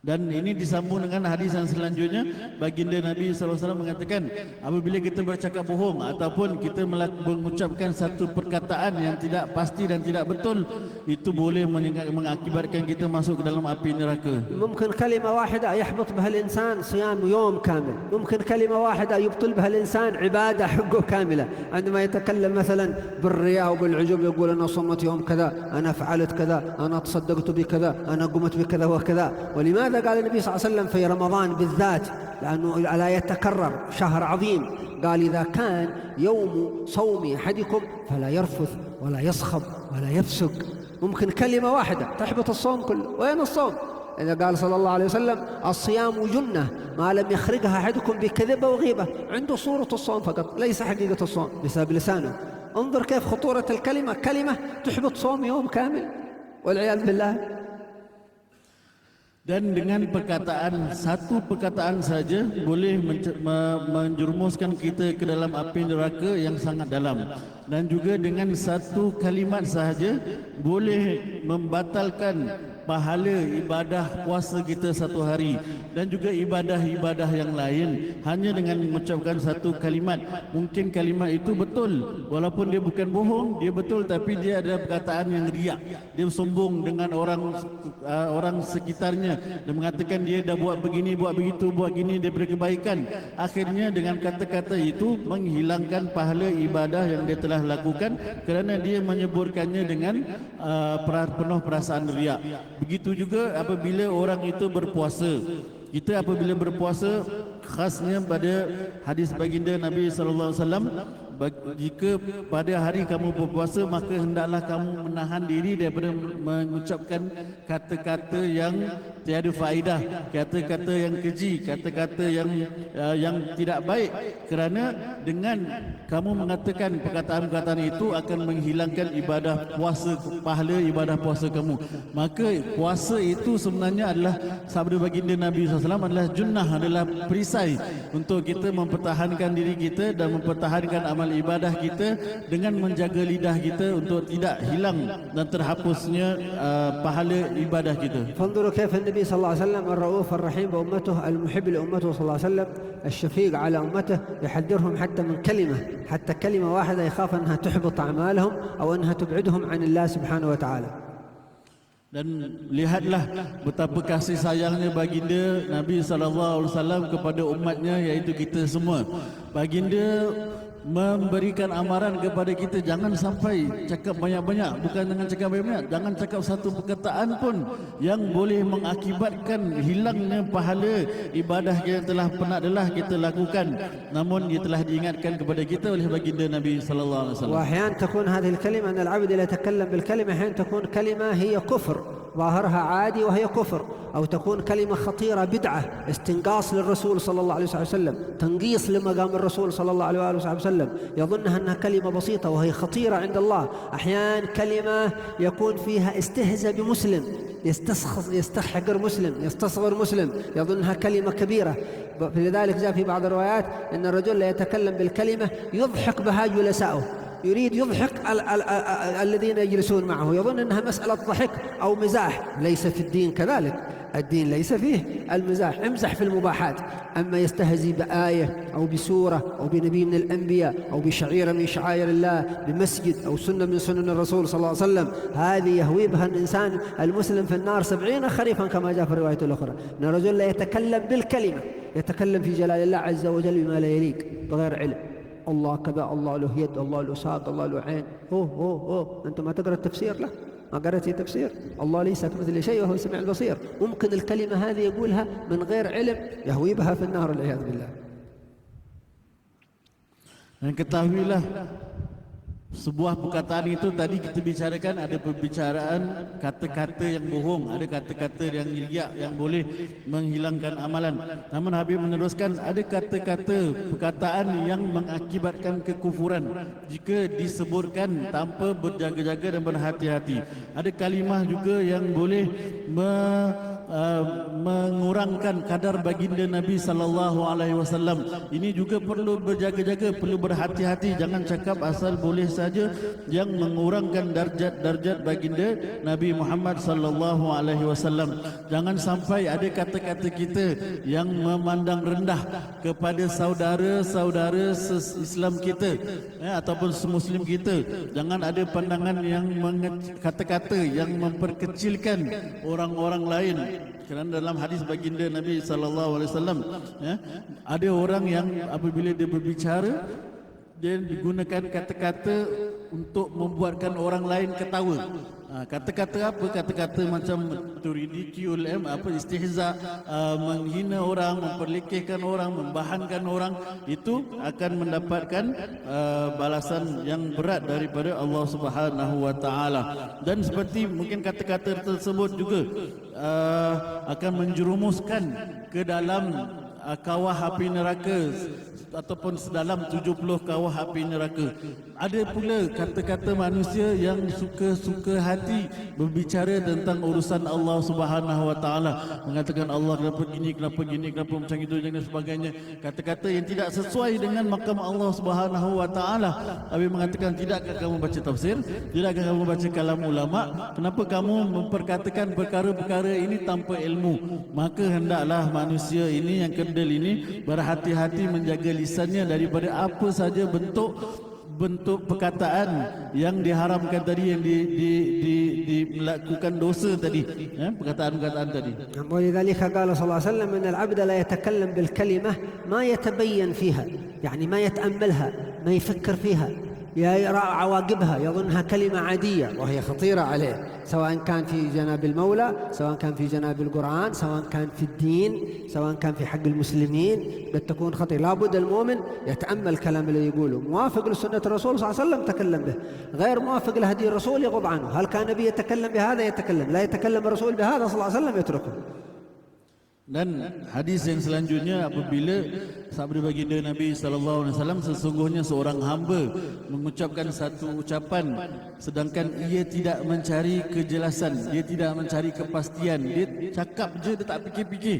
Dan ini disambung dengan hadis yang selanjutnya, baginda Nabi SAW mengatakan, apabila kita bercakap bohong ataupun kita mengucapkan satu perkataan yang tidak pasti dan tidak betul, itu boleh mengakibatkan kita masuk ke dalam api neraka. ممكن كلمة واحدة يحبط بها الإنسان صيام يوم كامل، ممكن كلمة واحدة يبطل بها الإنسان عبادة حقه كاملة. عندما يتكلم مثلا بالرياء وبالعجب يقول أنا صمت يوم كذا، أنا فعلت كذا، أنا تصدقت بكذا، أنا قمت بكذا وكذا. ولماذا قال النبي صلى الله عليه وسلم في رمضان بالذات؟ لأنه لا يتكرر، شهر عظيم. قال إذا كان يوم صوم أحدكم فلا يرفث ولا يصخب ولا يفسق. ممكن كلمة واحدة تحبط الصوم كله. وين الصوم؟ إذا قال صلى الله عليه وسلم الصيام جنة ما لم يخرجها أحدكم بكذبة وغيبة. عنده صورة الصوم فقط، ليس حقيقة الصوم بسبب لسانه. انظر كيف خطورة الكلمة، كلمة تحبط صوم يوم كامل والعياذ بالله. Dan dengan perkataan, satu perkataan saja boleh menjerumuskan kita ke dalam api neraka yang sangat dalam. Dan juga dengan satu kalimat sahaja boleh membatalkan pahala ibadah puasa kita satu hari dan juga ibadah-ibadah yang lain hanya dengan mengucapkan satu kalimat. Mungkin kalimat itu betul walaupun dia bukan bohong, dia betul, tapi dia ada perkataan yang riak. Dia sombong dengan orang sekitarnya dan mengatakan dia dah buat begini, buat begitu, buat gini daripada kebaikan. Akhirnya dengan kata-kata itu menghilangkan pahala ibadah yang dia telah lakukan kerana dia menyeburkannya dengan penuh perasaan riak. Begitu juga apabila orang itu berpuasa. Kita apabila berpuasa, khasnya pada hadis baginda Nabi SAW, jika pada hari kamu berpuasa, maka hendaklah kamu menahan diri daripada mengucapkan kata-kata yang tiada faedah, kata-kata yang keji, kata-kata yang tidak baik, kerana dengan kamu mengatakan perkataan-perkataan itu akan menghilangkan ibadah puasa, pahala ibadah puasa kamu. Maka puasa itu sebenarnya adalah, sabda baginda Nabi SAW adalah junnah, adalah perisai untuk kita mempertahankan diri kita dan mempertahankan amal ibadah kita dengan menjaga lidah kita untuk tidak hilang dan terhapusnya pahala ibadah kita. فانظروا كيف النبي صلى الله عليه وسلم الرؤوف الرحيم بأمته، المحب لأمته صلى الله عليه وسلم، الشفيق على أمته، يحذرهم حتى من كلمة، حتى كلمة واحدة يخاف أنها تحبط أعمالهم أو أنها تبعدهم عن الله سبحانه وتعالى. Dan lihatlah betapa kasih sayangnya baginda Nabi SAW kepada umatnya, iaitu kita semua. Baginda memberikan amaran kepada kita, jangan sampai cakap banyak-banyak. Bukan dengan cakap banyak-banyak, jangan cakap satu perkataan pun yang boleh mengakibatkan hilangnya pahala ibadah yang telah pernah kita lakukan, namun ia telah diingatkan kepada kita oleh baginda Nabi SAW. وأحيانا تكون هذه الكلمة أن العبد لا يتكلم بالكلمة، أحيانا تكون كلمة هي كفر ظاهرها عادي وهي كفر، أو تكون كلمة خطيرة بدعة، استنقاص للرسول صلى الله عليه وسلم، تنقيص لمقام الرسول صلى الله عليه وسلم، يظنها أنها كلمة بسيطة وهي خطيرة عند الله. أحيانا كلمة يكون فيها استهزاء بمسلم، يستحقر مسلم، يستصغر مسلم، يظنها كلمة كبيرة. فلذلك جاء في بعض الروايات أن الرجل لا يتكلم بالكلمة يضحك بها جلساؤه، يريد يضحك الذين يجلسون معه، يظن أنها مسألة ضحك أو مزاح. ليس في الدين كذلك، الدين ليس فيه المزاح، امزح في المباحات. أما يستهزي بآية أو بسورة أو بنبي من الأنبياء أو بشعيرة من شعائر الله، بمسجد أو سنة من سنن الرسول صلى الله عليه وسلم، هذه يهوي بها الإنسان المسلم في النار 70 خريفا كما جاء في الرواية الأخرى. أن الرجل لا يتكلم بالكلمة، يتكلم في جلال الله عز وجل بما لا يليق بغير علم. الله كذا، الله له يد، الله له ساق، الله له عين. أنت ما تقرأ التفسير؟ لا، ما قرأت تفسير. الله ليس كمثل شيء وهو السميع البصير. ممكن الكلمة هذه يقولها من غير علم يهوي بها في النار والعياذ بالله. Dan ketahuilah, sebuah perkataan itu tadi kita bicarakan, ada pembicaraan kata-kata yang bohong, ada kata-kata yang riak yang boleh menghilangkan amalan. Namun Habib meneruskan, ada kata-kata perkataan yang mengakibatkan kekufuran jika disebutkan tanpa berjaga-jaga dan berhati-hati. Ada kalimah juga yang boleh mengurangkan kadar baginda Nabi SAW. Ini juga perlu berjaga-jaga, perlu berhati-hati. Jangan cakap asal boleh saja yang mengurangkan darjat baginda Nabi Muhammad sallallahu alaihi wasallam. Jangan sampai ada kata-kata kita yang memandang rendah kepada saudara-saudara Islam kita ataupun semuslim kita. Jangan ada pandangan yang kata-kata yang memperkecilkan orang-orang lain. Kerana dalam hadis baginda Nabi sallallahu alaihi wasallam ada orang yang apabila dia berbicara dia digunakan kata-kata untuk membuatkan orang lain ketawa. Kata-kata apa? Kata-kata macam to ridicule, istihza, menghina orang, memperlekehkan orang, membahankan orang, itu akan mendapatkan balasan yang berat daripada Allah Subhanahu wa taala. Dan seperti mungkin kata-kata tersebut juga akan menjerumuskan ke dalam kawah api neraka ataupun sedalam 70 kawah api neraka. Ada pula kata-kata manusia yang suka-suka hati berbicara tentang urusan Allah Subhanahu wa taala, mengatakan Allah kenapa gini, kenapa macam itu dan sebagainya. Kata-kata yang tidak sesuai dengan makam Allah Subhanahu wa taala. Nabi mengatakan, tidakkah kamu baca tafsir? Tidakkah kamu baca kalam ulama? Kenapa kamu memperkatakan perkara-perkara ini tanpa ilmu? Maka hendaklah manusia ini yang kedel ini berhati-hati menjaga lisannya daripada apa saja bentuk perkataan yang diharamkan tadi, yang melakukan dosa tadi, perkataan-perkataan tadi. ولذلك قال صلى الله عليه وسلم ان العبد لا يتكلم بالكلمه ما يتبين فيها، يعني ما يتاملها، ما يفكر فيها، يرى عواقبها، يظنها كلمة عادية وهي خطيرة عليه، سواء كان في جناب المولى، سواء كان في جناب القرآن، سواء كان في الدين، سواء كان في حق المسلمين، قد تكون خطيرة. لابد المؤمن يتأمل كلام اللي يقوله، موافق لسنة الرسول صلى الله عليه وسلم تكلم به، غير موافق لهدي الرسول يغض عنه. هل كان النبي يتكلم بهذا؟ يتكلم. لا يتكلم الرسول بهذا صلى الله عليه وسلم يتركه. Dan hadis yang selanjutnya, apabila sabda baginda Nabi sallallahu alaihi wasallam, sesungguhnya seorang hamba mengucapkan satu ucapan sedangkan ia tidak mencari kejelasan, dia tidak mencari kepastian, dia cakap je, dia tak fikir-fikir,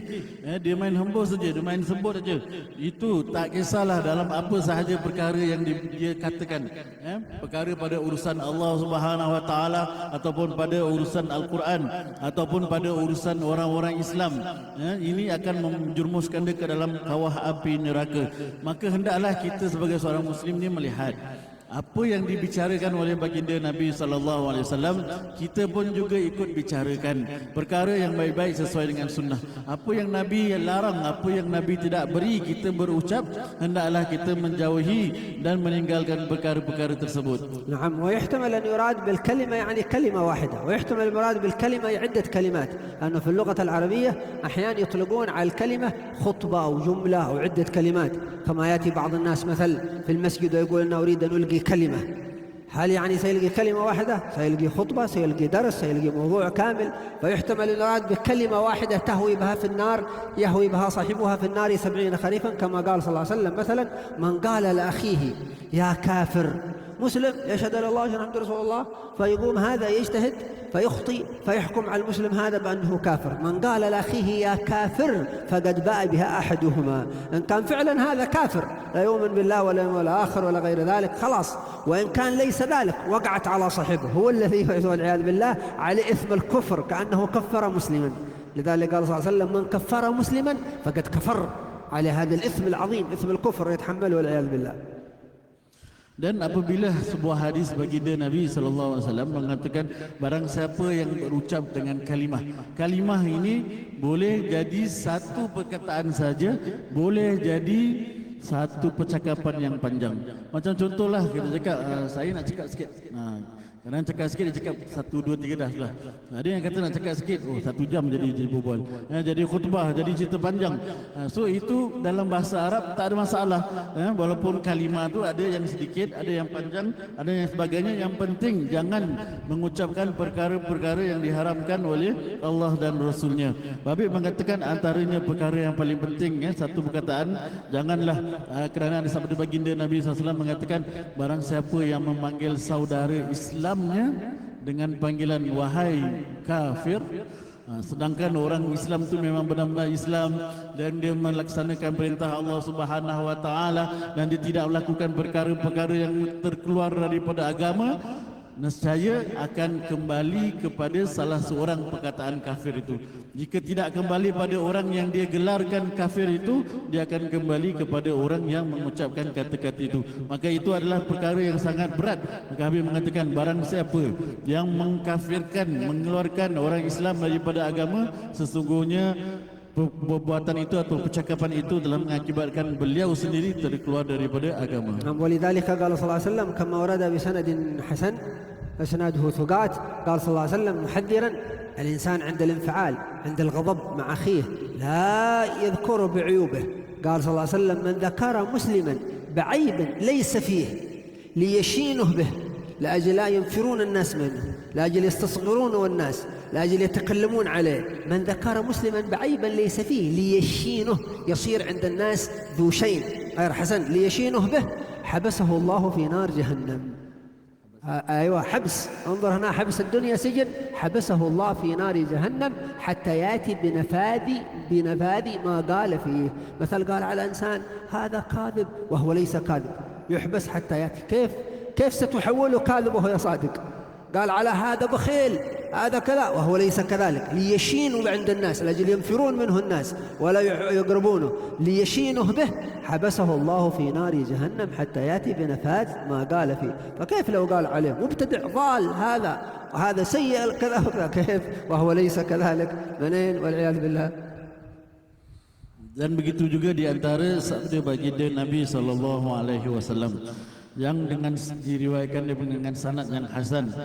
dia main hembus saja, dia main sebut saja, itu tak kisahlah dalam apa sahaja perkara yang dia katakan, perkara pada urusan Allah Subhanahu wa taala ataupun pada urusan Al-Quran ataupun pada urusan orang-orang Islam, ini akan menjerumuskan dia ke dalam kawah api neraka. Maka hendaklah kita sebagai seorang muslim ni melihat apa yang dibicarakan oleh baginda Nabi sallallahu alaihi wasallam, kita pun juga ikut bicarakan perkara yang baik-baik sesuai dengan sunnah. Apa yang Nabi larang, apa yang Nabi tidak beri kita berucap, hendaklah kita menjauhi dan meninggalkan perkara-perkara tersebut. نعم. ويحتمل أن يراد بالكلمة يعني كلمة واحدة، ويحتمل المراد بالكلمة عدة كلمات، لأنه في اللغة العربية أحيانا يطلقون على الكلمة خطبة أو جملة أو عدة كلمات، كما يأتي بعض الناس مثل في المسجد ويقول أنا أريد أن ألقي كلمة. هل يعني سيلقي كلمة واحدة؟ سيلقي خطبة، سيلقي درس، سيلقي موضوع كامل. فيحتمل المراد بكلمة واحدة تهوي بها في النار، يهوي بها صاحبها في النار 70 خريفا، كما قال صلى الله عليه وسلم مثلا من قال لأخيه يا كافر، مسلم يشهد أن الله محمد رسول الله، فيقوم هذا يجتهد فيخطي فيحكم على المسلم هذا بأنه كافر. من قال لأخيه يا كافر فقد باء بها أحدهما، إن كان فعلا هذا كافر لا يؤمن بالله ولا يوم الآخر ولا غير ذلك خلاص، وإن كان ليس ذلك وقعت على صاحبه، هو الذي والعياذ بالله على إثم الكفر كأنه كفر مسلما. لذلك قال صلى الله عليه وسلم من كفر مسلما فقد كفر على هذا الإثم العظيم، إثم الكفر يتحمله والعياذ بالله. Dan apabila sebuah hadis baginda Nabi sallallahu alaihi wasallam mengatakan barang siapa yang berucap dengan kalimah ini boleh jadi satu perkataan saja, boleh jadi satu percakapan yang panjang. Macam contohlah kita cakap saya nak cakap sikit. Kadang cakap sikit, dia cakap 1, 2, 3 dah sudah. Ada yang kata nak cakap sikit, 1 jam jadi berbual. Jadi khutbah, jadi cerita panjang. So itu dalam bahasa Arab tak ada masalah. Walaupun kalimah tu ada yang sedikit, ada yang panjang, ada yang sebagainya. Yang penting jangan mengucapkan perkara-perkara yang diharamkan oleh Allah dan Rasulnya. Babib mengatakan antaranya perkara yang paling penting, satu perkataan, janganlah kerana ada sabda baginda Nabi SAW mengatakan barang siapa yang memanggil saudara Islamnya dengan panggilan wahai kafir, Sedangkan orang Islam tu memang benar-benar Islam dan dia melaksanakan perintah Allah Subhanahu Wa Taala dan dia tidak melakukan perkara-perkara yang terkeluar daripada agama, nescaya akan kembali kepada salah seorang perkataan kafir itu. Jika tidak kembali pada orang yang dia gelarkan kafir itu, dia akan kembali kepada orang yang mengucapkan kata-kata itu. Maka itu adalah perkara yang sangat berat. Maka Habib mengatakan, barang siapa yang mengkafirkan, mengeluarkan orang Islam daripada agama, sesungguhnya perbuatan itu atau percakapan itu telah mengakibatkan beliau sendiri terkeluar daripada agama. ولذلك قال صلى الله عليه وسلم كما ورد بسند حسن اسناده ثقات قال صلى الله عليه وسلم محذرا الانسان عند الانفعال عند الغضب مع اخيه لا يذكر بعيوبه قال صلى الله عليه وسلم من ذكر مسلما بعيب ليس فيه ليشينه به لأجل لا ينفرون الناس منه لأجل يستصغرونه الناس لأجل يتكلمون عليه من ذكر مسلما بعيبا ليس فيه ليشينه يصير عند الناس ذو شين غير حسن ليشينه به حبسه الله في نار جهنم. أيوة حبس، انظر هنا حبس الدنيا سجن، حبسه الله في نار جهنم حتى يأتي بنفاذ ما قال فيه. مثل قال على إنسان هذا كاذب وهو ليس كاذب يحبس حتى يأتي. كيف ستحوله كاذب وهو صادق؟ قال على هذا بخيل هذا كذا وهو ليس كذلك ليشينوا عند الناس لأجل ينفرون منه الناس ولا يقربونه ليشينه به حبسه الله في نار جهنم حتى يأتي بنفاذ ما قال فيه. فكيف لو قال عليه مبتدع ضال هذا وهذا سيء كذا وكذا كيف وهو ليس كذلك منين والعياذ بالله. Dan begitu juga di antara sabda baginda Nabi SAW yang dengan diriwayatkan dengan sanad yang hasan,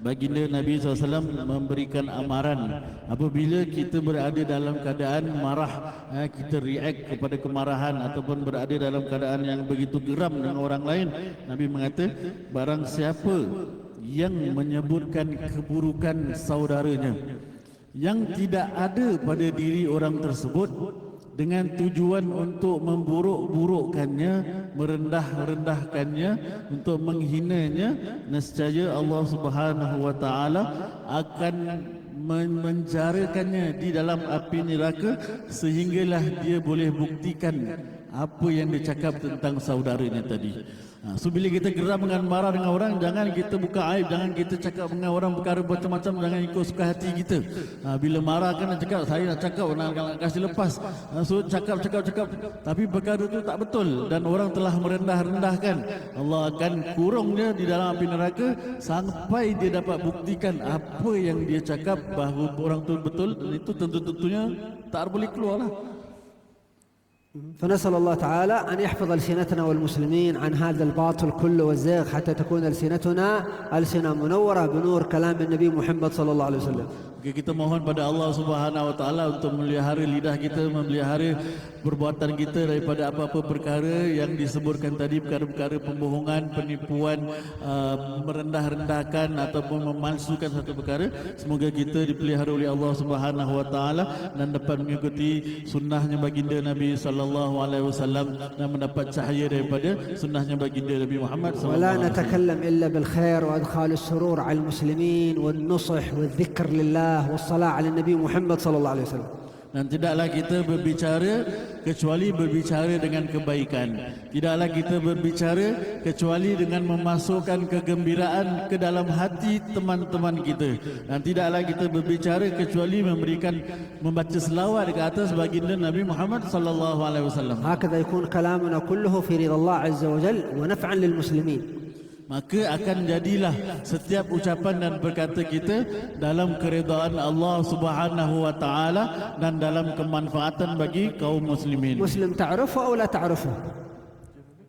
baginda Nabi SAW memberikan amaran apabila kita berada dalam keadaan marah, kita react kepada kemarahan ataupun berada dalam keadaan yang begitu geram dengan orang lain, Nabi mengata, barang siapa yang menyebutkan keburukan saudaranya yang tidak ada pada diri orang tersebut dengan tujuan untuk memburuk-burukkannya, merendah-rendahkannya, untuk menghinanya, nescaya Allah Subhanahu Wa Taala akan menjarakannya di dalam api neraka sehinggalah dia boleh buktikan apa yang dia cakap tentang saudaranya tadi. So bila kita geram dengan marah dengan orang, jangan kita buka aib, jangan kita cakap dengan orang perkara macam-macam, jangan ikut suka hati kita. Bila marah kan nak cakap, saya nak cakap, nak kasih lepas. So cakap, tapi perkara itu tak betul dan orang telah merendah-rendahkan. Allah akan kurung dia di dalam api neraka sampai dia dapat buktikan apa yang dia cakap bahawa orang itu betul, dan itu tentu-tentunya tak boleh keluar lah. فنسأل الله تعالى أن يحفظ ألسنتنا والمسلمين عن هذا الباطل كله والزيغ حتى تكون ألسنتنا ألسنة منورة بنور كلام النبي محمد صلى الله عليه وسلم. Kita mohon pada Allah Subhanahu Wa Taala untuk memelihara lidah kita, memelihara perbuatan kita daripada apa-apa perkara yang disebutkan tadi, perkara-perkara pembohongan, penipuan, merendah-rendahkan ataupun memalsukan satu perkara. Semoga kita dipelihara oleh Allah Subhanahu Wa Taala dan dapat mengikuti sunnahnya baginda Nabi sallallahu alaihi wasallam dan mendapat cahaya daripada sunnahnya baginda Nabi Muhammad sallallahu ولا alaihi wasallam. نتكلم إلا بالخير وإدخال السرور على المسلمين والنصح والذكر لله والصلاة على النبي محمد صلى الله عليه وسلم. Dan tidaklah kita berbicara kecuali berbicara dengan kebaikan. Tidaklah kita berbicara kecuali dengan memasukkan kegembiraan ke dalam hati teman-teman kita. Dan tidaklah kita berbicara kecuali membaca selawat ke atas baginda Nabi Muhammad sallallahu alaihi wasallam. هكذا يكون كلامنا كله في رضا الله عز وجل ونفعا للمسلمين. Maka akan jadilah setiap ucapan dan perkata kita dalam keredaan Allah Subhanahu Wa Taala dan dalam kemanfaatan bagi kaum muslimin. مسلم تعرفه أو لا تعرفه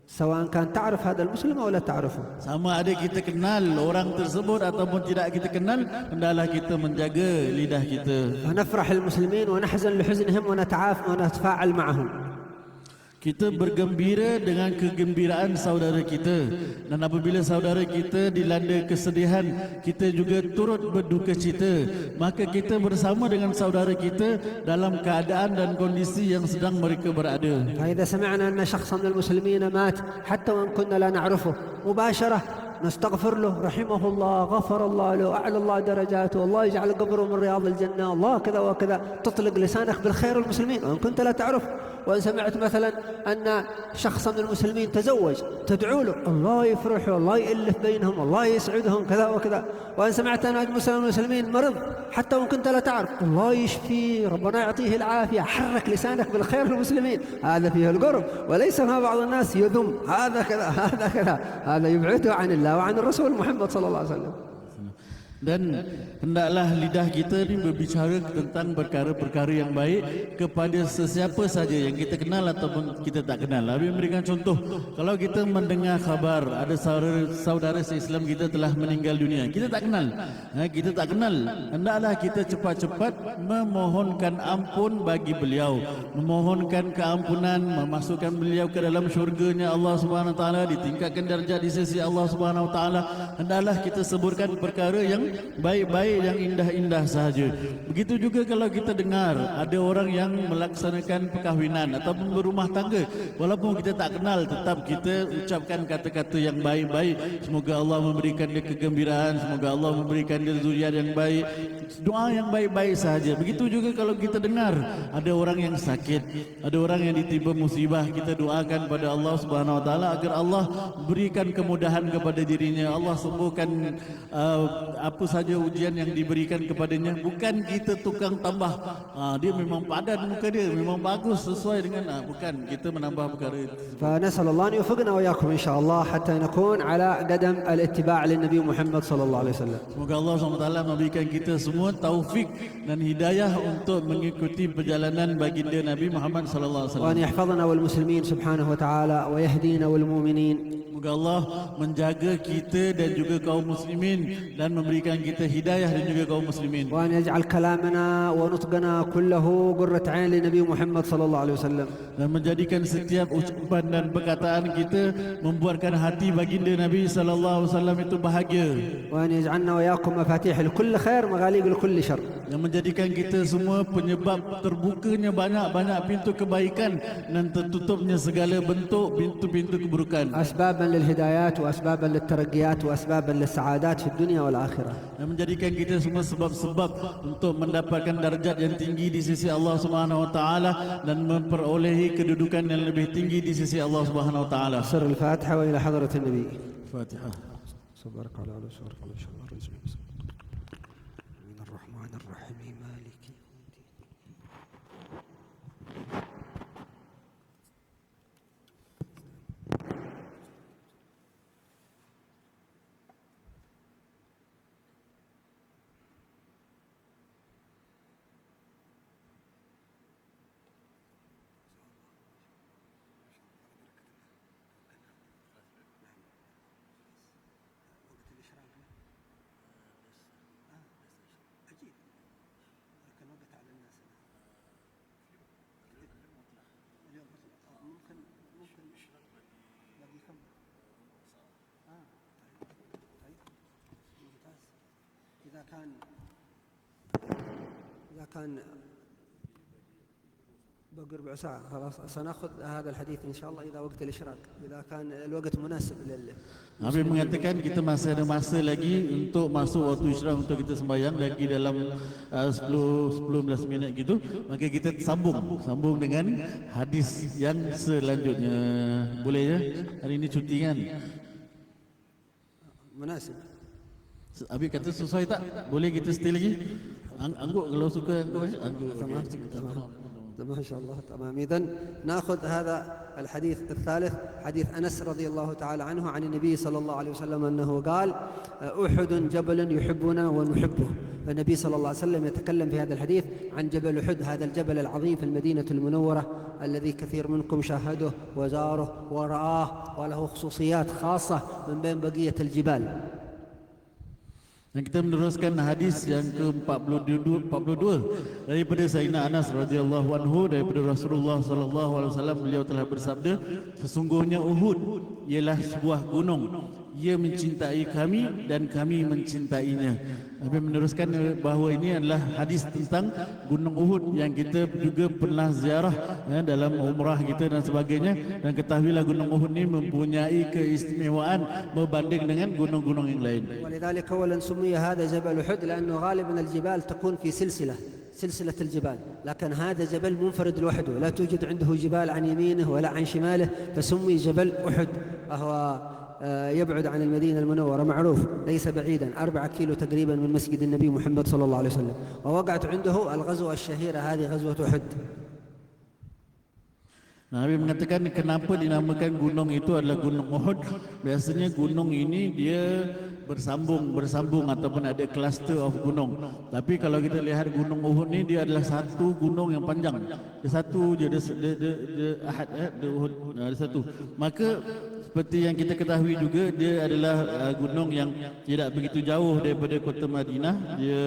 سواء كان تعرف هذا المسلم أو لا تعرفه. Sama ada kita kenal orang tersebut ataupun tidak kita kenal, hendaklah kita menjaga lidah kita. فنفرح المسلمين ونحزن لحزنهم ونتفاعل معهم. Kita bergembira dengan kegembiraan saudara kita, dan apabila saudara kita dilanda kesedihan, kita juga turut berduka cita. Maka kita bersama dengan saudara kita dalam keadaan dan kondisi yang sedang mereka berada. فإذا سمعنا أن شخصا من المسلمين مات حتى وإن كنا لا نعرفه مباشرة نستغفر له رحمه الله غفر الله له أعلى الله درجاته الله يجعل قبره من رياض الجنة الله كذا وكذا، تطلق لسانك بالخير المسلمين وإن كنت لا تعرف. وإن سمعت مثلا أن شخصا من المسلمين تزوج تدعو له الله يفرحه الله يؤلف بينهم الله يسعدهم كذا وكذا. وإن سمعت أن المسلمين مرض حتى وإن كنت لا تعرف الله يشفيه ربنا يعطيه العافية، حرك لسانك بالخير المسلمين، هذا فيه القرب. وليس ما بعض الناس يذم هذا كذا هذا كذا، هذا يبعده عن الله وعن الرسول محمد صلى الله عليه وسلم. Dan hendaklah lidah kita ni berbicara tentang perkara-perkara yang baik kepada sesiapa saja yang kita kenal ataupun kita tak kenal. Nabi memberikan contoh, kalau kita mendengar khabar ada saudara se-Islam kita telah meninggal dunia, kita tak kenal, hendaklah kita cepat-cepat memohonkan ampun bagi beliau, memohonkan keampunan, memasukkan beliau ke dalam syurganya Allah Subhanahu Wa Taala, ditingkatkan darjat di sisi Allah Subhanahu Wa Taala. Hendaklah kita sebutkan perkara yang baik-baik, yang indah-indah sahaja. Begitu juga kalau kita dengar ada orang yang melaksanakan perkahwinan ataupun berumah tangga, walaupun kita tak kenal, tetap kita ucapkan kata-kata yang baik-baik. Semoga Allah memberikan dia kegembiraan, semoga Allah memberikan dia zuriat yang baik, doa yang baik-baik sahaja. Begitu juga kalau kita dengar ada orang yang sakit, ada orang yang ditimpa musibah, kita doakan pada Allah Subhanahu Wa Taala agar Allah berikan kemudahan kepada dirinya, Allah sembuhkan apa saja ujian yang diberikan kepadanya. Bukan kita tukang tambah, dia memang padan muka dia, memang bagus sesuai dengan, bukan kita menambah perkara itu. فنسأل الله أن يوفقنا وإياكم إن شاء الله حتى نكون على قدم الاتباع للنبي محمد صلى الله عليه وسلم. Semoga Allah SWT memberikan kita semua taufik dan hidayah untuk mengikuti perjalanan baginda Nabi Muhammad sallallahu alaihi wasallam. وأن يحفظنا والمسلمين سبحانه وتعالى ويهدينا والمؤمنين. Semoga Allah menjaga kita dan juga kaum muslimin dan memberikan kita hidayah dan juga kaum muslimin. وأن يجعل كلامنا ونطقنا كله قرة عين لنبي محمد صلى الله عليه وسلم. Dan menjadikan setiap ucapan dan perkataan kita membuatkan hati baginda Nabi sallallahu alaihi wasallam itu bahagia. وأن يجعلنا وإياكم مفاتيح لكل خير مغاليق لكل شر. Yang menjadikan kita semua penyebab terbukanya banyak-banyak pintu kebaikan dan tertutupnya segala bentuk pintu-pintu keburukan. أسبابا للهدايات وأسبابا للترقيات وأسبابا للسعادات في الدنيا والآخرة. Yang menjadikan kita semua sebab-sebab untuk mendapatkan darjat yang tinggi di sisi Allah Subhanahu Wa Taala dan memperolehi kedudukan yang lebih tinggi di sisi Allah Subhanahu Wa Taala. سر الفاتحة وإلى حضرة النبي. Fatihah. صبرك على سبحانك إن شاء الله الرجيم. من الرحمن الرحيم مالك يوم الدين. إذا كان بقى ربع ساعة خلاص سنأخذ هذا الحديث إن شاء الله إذا وقت الإشراق، إذا كان الوقت مناسب Nabi mengatakan kita masih ada masa lagi untuk masuk waktu isyraq untuk kita sembahyang lagi dalam 10-15 minit gitu, maka kita sambung dengan hadis yang selanjutnya. Boleh ya? Hari ini cuti kan? مناسب. Habis kata sesuai tak? Boleh kita stay lagi? Angguk kalau suka angguk. ما شاء الله تمام. إذن نأخذ هذا الحديث الثالث، حديث أنس رضي الله تعالى عنه عن النبي صلى الله عليه وسلم أنه قال أحد جبل يحبنا ونحبه. فالنبي صلى الله عليه وسلم يتكلم في هذا الحديث عن جبل أحد، هذا الجبل العظيم في المدينة المنورة الذي كثير منكم شاهده وزاره ورآه وله خصوصيات خاصة من بين بقية الجبال. Dan kita meneruskan hadis yang ke-42 daripada Sayyidina Anas radhiyallahu anhu, daripada Rasulullah sallallahu alaihi wasallam, beliau telah bersabda, sesungguhnya Uhud ialah sebuah gunung, ia mencintai kami dan kami mencintainya. Nabi meneruskan bahawa ini adalah hadis tentang Gunung Uhud yang kita juga pernah ziarah dalam umrah kita dan sebagainya, dan ketahuilah Gunung Uhud ini mempunyai keistimewaan berbanding dengan gunung-gunung yang lain. ولذلك أولا سمي هذا جبل أحد لأنه غالبا الجبال تكون في سلسلة الجبال، لكن هذا جبل منفرد لوحده، لا توجد عنده جبال عن يمينه ولا عن شماله، فسمي جبل أحد. وهو يبعد عن المدينة المنورة، معروف ليس بعيدا 4 كيلو تقريبا من مسجد النبي محمد صلى الله عليه وسلم، ووقعت عنده الغزوة الشهيرة هذه غزوة أحد. Nabi mengatakan kenapa dinamakan gunung itu adalah Gunung Uhud. Biasanya gunung ini dia bersambung ataupun ada cluster of gunung. Tapi kalau kita lihat Gunung Uhud ni dia adalah satu gunung yang panjang. Dia satu je, dia Uhud ada satu. Maka seperti yang kita ketahui juga, dia adalah gunung yang tidak begitu jauh daripada kota Madinah. Dia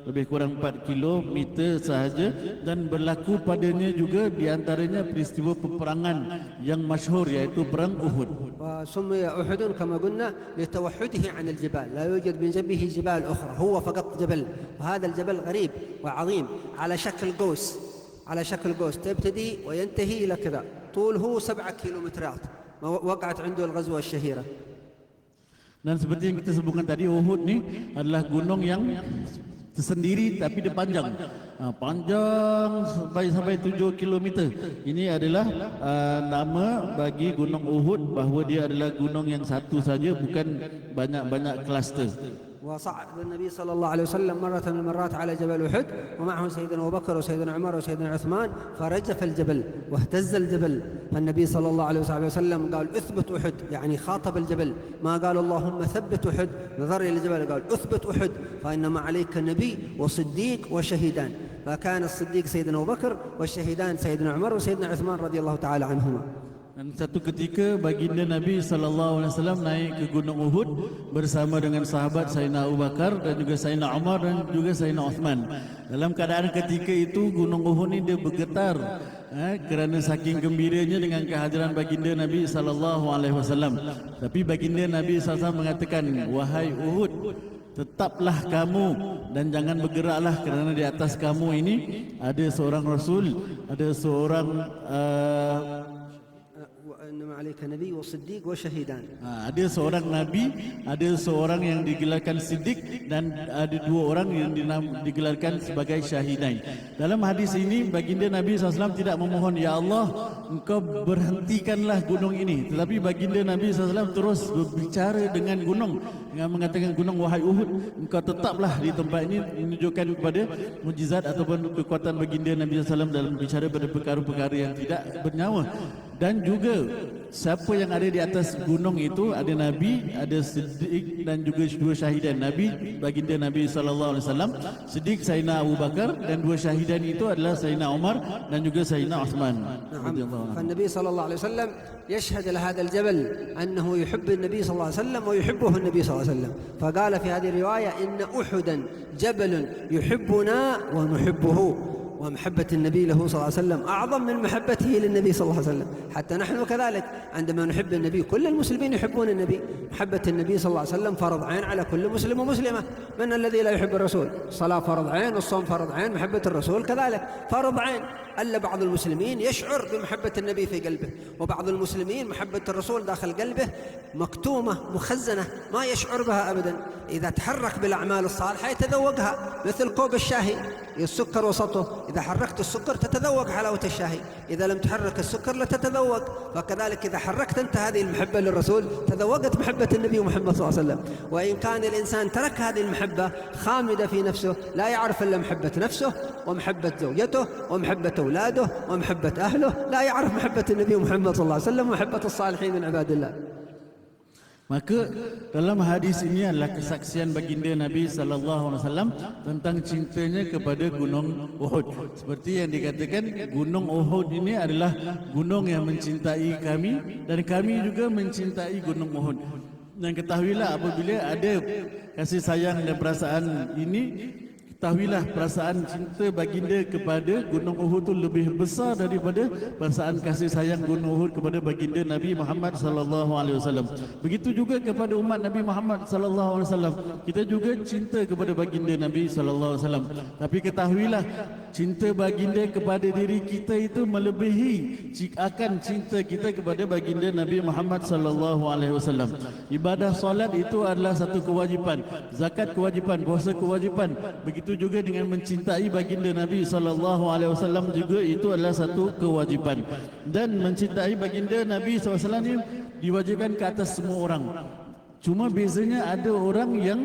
lebih kurang 4 kilometer sahaja, dan berlaku padanya juga di antaranya peristiwa peperangan yang masyhur, iaitu perang Uhud. وسمي أحد كما قلنا لتوحده عن الجبال، لا يوجد من جنبه جبال أخرى، هو فقط جبل، وهذا الجبل غريب وعظيم على شكل قوس تبتدي وينتهي إلى كذا، طوله 7 كيلومترات، وقعت عنده الغزوة الشهيرة. Dan seperti yang kita sebutkan tadi, Uhud ni adalah gunung yang tersendiri tapi dia panjang. Panjang sampai 7 km. Ini adalah nama bagi Gunung Uhud, bahawa dia adalah gunung yang satu saja, bukan banyak-banyak kluster. وصعد النبي صلى الله عليه وسلم مرة من المرات على جبل أحد، ومعه سيدنا أبو بكر وسيدنا عمر وسيدنا عثمان، فرجف الجبل واهتز الجبل، فالنبي صلى الله عليه وسلم قال اثبت أحد، يعني خاطب الجبل، ما قال اللهم ثبت أحد، نظر إلى الجبل قال اثبت أحد، فإنما عليك نبي وصديق وشهيدان، فكان الصديق سيدنا أبو بكر والشهيدان سيدنا عمر وسيدنا عثمان رضي الله تعالى عنهما. Dan satu ketika baginda Nabi SAW naik ke Gunung Uhud bersama dengan sahabat Sayyidina Abu Bakar dan juga Sayyidina Umar dan juga Sayyidina Uthman. Dalam keadaan ketika itu Gunung Uhud ini dia bergetar kerana saking gembiranya dengan kehadiran baginda Nabi SAW. Tapi baginda Nabi SAW mengatakan, wahai Uhud, tetaplah kamu dan jangan bergeraklah, kerana di atas kamu ini ada seorang Rasul, ada seorang عليك نبي وصديق وشهيدان. Ada seorang nabi, ada seorang yang digelarkan siddiq, dan ada 2 orang yang digelarkan sebagai syahidain. Dalam hadis ini baginda Nabi SAW tidak memohon, ya Allah engkau berhentikanlah gunung ini, tetapi baginda Nabi SAW terus berbicara dengan gunung, dengan mengatakan, gunung, wahai Uhud, engkau tetaplah di tempat ini, menunjukkan kepada mukjizat ataupun kekuatan baginda Nabi SAW dalam bicara pada perkara-perkara yang tidak bernyawa. Dan juga siapa yang ada di atas gunung itu, ada Nabi, ada Siddiq dan juga 2 syahidan. Nabi, baginda Nabi SAW, Siddiq Sayyidina Abu Bakar, dan 2 syahidan itu adalah Sayyidina Umar dan juga Sayyidina Uthman. فالنبي صلى الله عليه وسلم يشهد لهذا الجبل أنه يحب النبي صلى الله عليه وسلم ويحبه النبي صلى الله عليه وسلم، فقال في هذه الرواية إن أحدا جبل يحبنا ونحبه، ومحبة النبي له صلى الله عليه وسلم أعظم من محبته للنبي صلى الله عليه وسلم. حتى نحن كذلك عندما نحب النبي، كل المسلمين يحبون النبي، محبة النبي صلى الله عليه وسلم فرض عين على كل مسلم ومسلمة. من الذي لا يحب الرسول؟ الصلاة فرض عين، الصوم فرض عين، محبة الرسول كذلك فرض عين. ألا بعض المسلمين يشعر بمحبة النبي في قلبه، وبعض المسلمين محبة الرسول داخل قلبه مكتومة مخزنة ما يشعر بها أبدا. إذا تحرك بالأعمال الصالحة يتذوقها، مثل كوب الشاهي، السكر وسطه، إذا حركت السكر تتذوق حلاوة الشاهي، إذا لم تحرك السكر لا تتذوق. فكذلك إذا حركت أنت هذه المحبة للرسول تذوقت محبة النبي محمد صلى الله عليه وسلم. وإن كان الإنسان ترك هذه المحبة خامدة في نفسه، لا يعرف إلا محبة نفسه ومحبة زوجته ومحبة أولاده ومحبة أهله، لا يعرف محبة النبي محمد صلى الله عليه وسلم ومحبة الصالحين من عباد الله. Maka dalam hadis ini adalah kesaksian baginda Nabi SAW tentang cintanya kepada Gunung Uhud. Seperti yang dikatakan, Gunung Uhud ini adalah gunung yang mencintai kami, dan kami juga mencintai Gunung Uhud. Dan ketahuilah, apabila ada kasih sayang dan perasaan ini, Ketahuilah perasaan cinta baginda kepada Gunung Uhud itu lebih besar daripada perasaan kasih sayang Gunung Uhud kepada baginda Nabi Muhammad sallallahu alaihi wasallam. Begitu juga kepada umat Nabi Muhammad sallallahu alaihi wasallam. Kita juga cinta kepada baginda Nabi sallallahu alaihi wasallam. Tapi ketahuilah cinta baginda kepada diri kita itu melebihi akan cinta kita kepada baginda Nabi Muhammad sallallahu alaihi wasallam. Ibadah solat itu adalah satu kewajipan, zakat kewajipan, puasa kewajipan. Begitu juga dengan mencintai baginda Nabi sallallahu alaihi wasallam juga itu adalah satu kewajipan. Dan mencintai baginda Nabi sallallahu alaihi wasallam ini diwajibkan ke atas semua orang. Cuma bezanya ada orang yang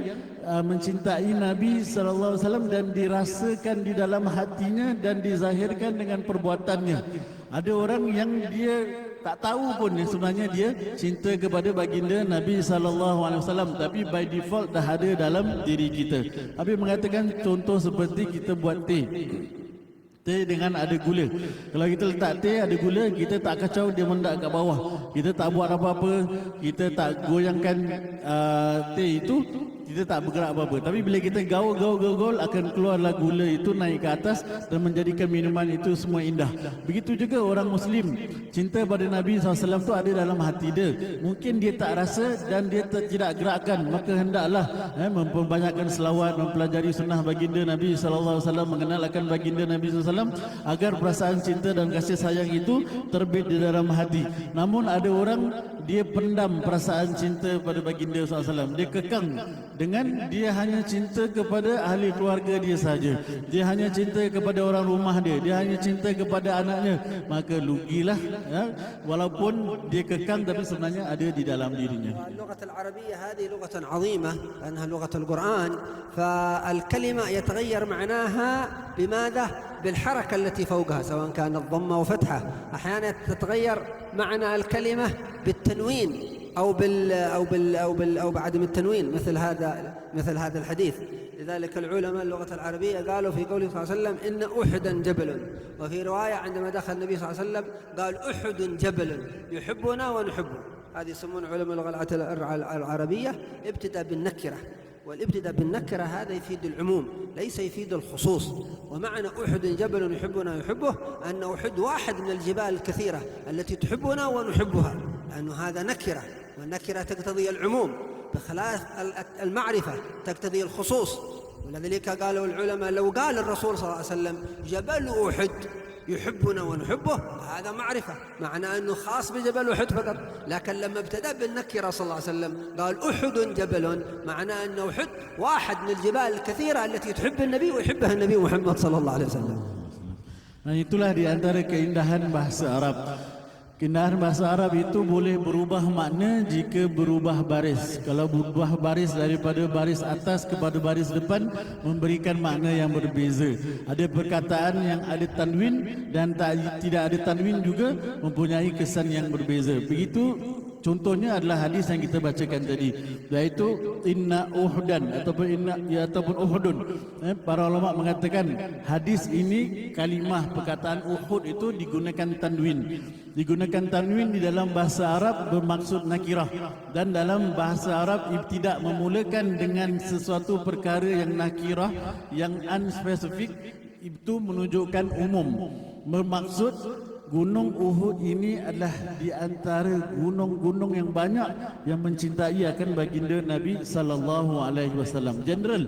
mencintai Nabi sallallahu alaihi wasallam dan dirasakan di dalam hatinya dan dizahirkan dengan perbuatannya. Ada orang yang dia tak tahu pun sebenarnya dia cinta kepada baginda Nabi sallallahu alaihi wasallam, tapi by default dah ada dalam diri kita. Habis mengatakan contoh seperti kita buat teh. Teh dengan ada gula. Kalau kita letak teh ada gula, kita tak kacau dia mendak kat bawah. Kita tak buat apa-apa, kita tak goyangkan teh itu, kita tak bergerak apa-apa. Tapi bila kita gaul akan keluarlah gula itu naik ke atas dan menjadikan minuman itu semua indah. Begitu juga orang Muslim, cinta pada Nabi SAW itu ada dalam hati dia. Mungkin dia tak rasa dan dia tidak gerakkan, maka hendaklah memperbanyakkan selawat, mempelajari sunnah baginda Nabi SAW, mengenal akan baginda Nabi SAW, agar perasaan cinta dan kasih sayang itu terbit di dalam hati. Namun ada orang dia pendam perasaan cinta pada baginda SAW. Dia kekang dengan dia hanya cinta kepada ahli keluarga dia saja. Dia hanya cinta kepada orang rumah dia. Dia hanya cinta kepada anaknya. Maka lugilah walaupun dia kekang tapi sebenarnya ada di dalam dirinya. اللغة العربية هذه لغة عظيمة لأنها لغة القرآن، فالكلمة يتغير معناها بماذا؟ بالحركة التي فوقها، سواء كانت ضمة وفتحة. أحيانا تتغير معنى الكلمة بالتنوين أو بعدم التنوين، مثل هذا الحديث. لذلك العلماء اللغة العربية قالوا في قوله صلى الله عليه وسلم إن أحدا جبل، وفي رواية عندما دخل النبي صلى الله عليه وسلم قال أحد جبل يحبنا ونحبه. هذه يسمون علماء اللغة العربية ابتداء بالنكرة، والابتداء بالنكرة هذا يفيد العموم ليس يفيد الخصوص. ومعنى أحد جبل يحبنا ويحبه أن أحد واحد من الجبال الكثيرة التي تحبنا ونحبها، لأنه هذا نكرة، والنكرة تقتضي العموم بخلاف المعرفة تقتضي الخصوص. ولذلك قالوا العلماء لو قال الرسول صلى الله عليه وسلم جبل أحد يحبنا ونحبه هذا معرفة، معنى أنه خاص بجبل أحد فقط. لكن لما ابتدأ بالنكرة صلى الله عليه وسلم قال أحد جبل، معنى أنه أحد واحد من الجبال الكثيرة التي تحب النبي ويحبها النبي محمد صلى الله عليه وسلم. Nah, itulah di antara keindahan bahasa Arab. Keindahan bahasa Arab itu boleh berubah makna jika berubah baris. Kalau berubah baris daripada baris atas kepada baris depan, memberikan makna yang berbeza. Ada perkataan yang ada tanwin dan tidak ada tanwin juga mempunyai kesan yang berbeza. Begitu contohnya adalah hadis yang kita bacakan tadi, yaitu inna uhdan ataupun uhudun. Para ulama mengatakan hadis ini kalimah perkataan Uhud itu digunakan tanwin. Digunakan tanwin di dalam bahasa Arab bermaksud nakirah, dan dalam bahasa Arab tidak memulakan dengan sesuatu perkara yang nakirah yang unspecific, itu menunjukkan umum. Bermaksud Gunung Uhud ini adalah di antara gunung-gunung yang banyak yang mencintai akan baginda Nabi sallallahu alaihi wasallam. General,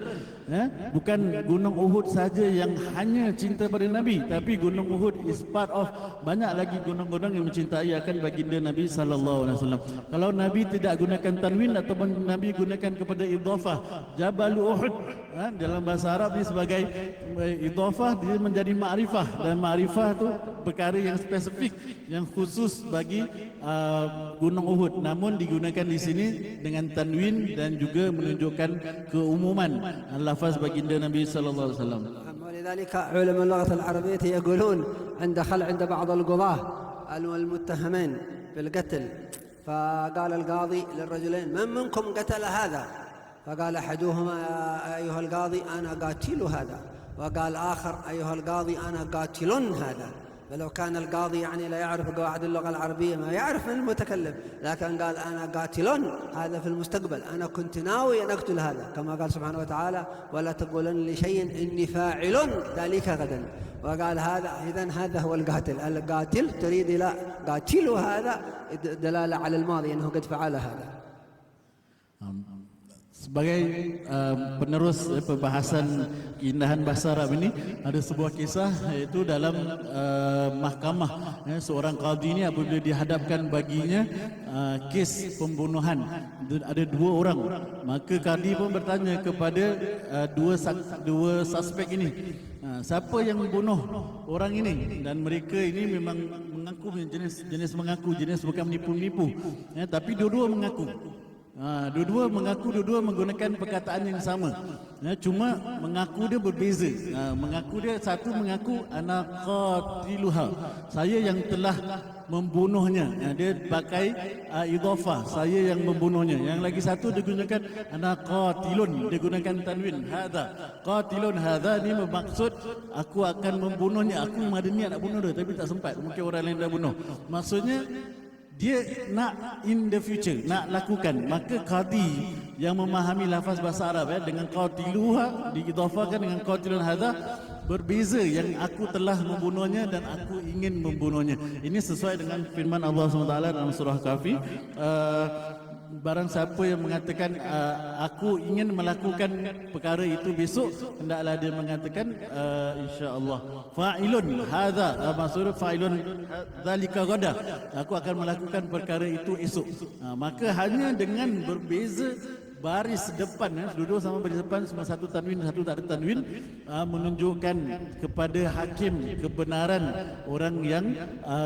bukan Gunung Uhud saja yang hanya cinta pada Nabi, tapi Gunung Uhud is part of banyak lagi gunung-gunung yang mencintai akan baginda Nabi sallallahu alaihi wasallam. Kalau Nabi tidak gunakan tanwin ataupun Nabi gunakan kepada idhafah, Jabal Uhud dalam bahasa Arab ini sebagai idhafah, dia menjadi ma'rifah, dan ma'rifah itu perkara yang spesifik yang khusus bagi Gunung Uhud, namun digunakan di sini dengan tanwin dan juga menunjukkan keumuman lafaz baginda Nabi sallallahu alaihi wasallam. ولذلك علماء اللغة العربية يقولون عند بعض القضاة المتهمين بالقتل، فقال القاضي للرجلين من منكم قتل هذا؟ فقال أحدهما أيها القاضي أنا قاتل هذا، وقال آخر أيها القاضي أنا قاتل هذا. فلو كان القاضي يعني لا يعرف قواعد اللغة العربية ما يعرف من المتكلم، لكن قال أنا قاتل، هذا في المستقبل، أنا كنت ناوي أن أقتل هذا، كما قال سبحانه وتعالى ولا تقولن لشيء إني فاعل ذلك غدا. وقال هذا إذن هذا هو القاتل. القاتل تريد إلى قاتل، هذا دلالة على الماضي أنه قد فعل هذا. Sebagai penerus perbahasan keindahan bahasa Arab ini, ada sebuah kisah iaitu dalam mahkamah, seorang qadi ini apabila dihadapkan baginya kes pembunuhan, ada 2 orang, maka qadi pun bertanya kepada dua suspek ini, siapa yang membunuh orang ini, dan mereka ini memang mengaku jenis mengaku, jenis bukan menipu-menipu, tapi dua-dua mengaku. Dua-dua mengaku, dua-dua menggunakan perkataan yang sama, cuma mengaku dia berbeza. Mengaku dia, satu mengaku ana qatiluha, saya yang telah membunuhnya, dia pakai idhafah, saya yang membunuhnya. Yang lagi satu dia gunakan ana qatilun, dia gunakan tanwin hadza, qatilun hadza, ini bermaksud aku akan membunuhnya, aku memang ada niat nak bunuh dia tapi tak sempat, mungkin orang lain dah bunuh. Maksudnya dia nak in the future, nak lakukan. Maka qadi yang memahami lafaz bahasa Arab dengan qatiluha diidhafahkan dengan qatilun hadza, berbeza, yang aku telah membunuhnya dan aku ingin membunuhnya. Ini sesuai dengan firman Allah SWT dalam surah Kahfi, barang siapa yang mengatakan aku ingin melakukan perkara itu besok, hendaklah dia mengatakan insya-Allah fa'ilun hadza, maksud fa'ilun zalika ghada, aku akan melakukan perkara itu esok. Maka hanya dengan berbeza baris depan, duduk sama baris depan, semua satu tanwin satu tak ada tanwin, menunjukkan kepada hakim kebenaran orang yang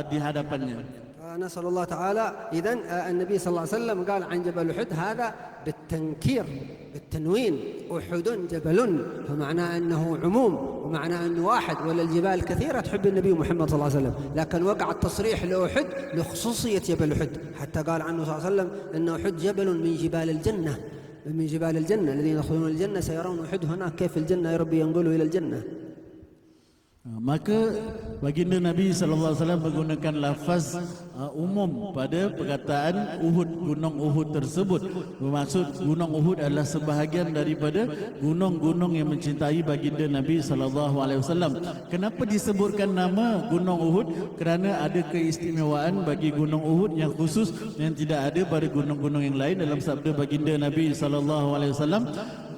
di hadapannya. نسأل الله تعالى. إذن النبي صلى الله عليه وسلم قال عن جبل أحد هذا بالتنكير بالتنوين، أحد جبل، فمعناه أنه عموم ومعناه أنه واحد، ولا الجبال كثيرة تحب النبي محمد صلى الله عليه وسلم، لكن وقع التصريح لأحد لخصوصية جبل أحد، حتى قال عنه صلى الله عليه وسلم أن أحد جبل من جبال الجنة، من جبال الجنة، الذين يدخلون الجنة سيرون أحد هناك كيف الجنة يا ربي ينقلوا إلى الجنة. Maka baginda Nabi SAW menggunakan lafaz umum pada perkataan Uhud, gunung Uhud tersebut. Bermaksud gunung Uhud adalah sebahagian daripada gunung-gunung yang mencintai baginda Nabi SAW. Kenapa disebutkan nama gunung Uhud? Kerana ada keistimewaan bagi gunung Uhud yang khusus yang tidak ada pada gunung-gunung yang lain. Dalam sabda baginda Nabi SAW,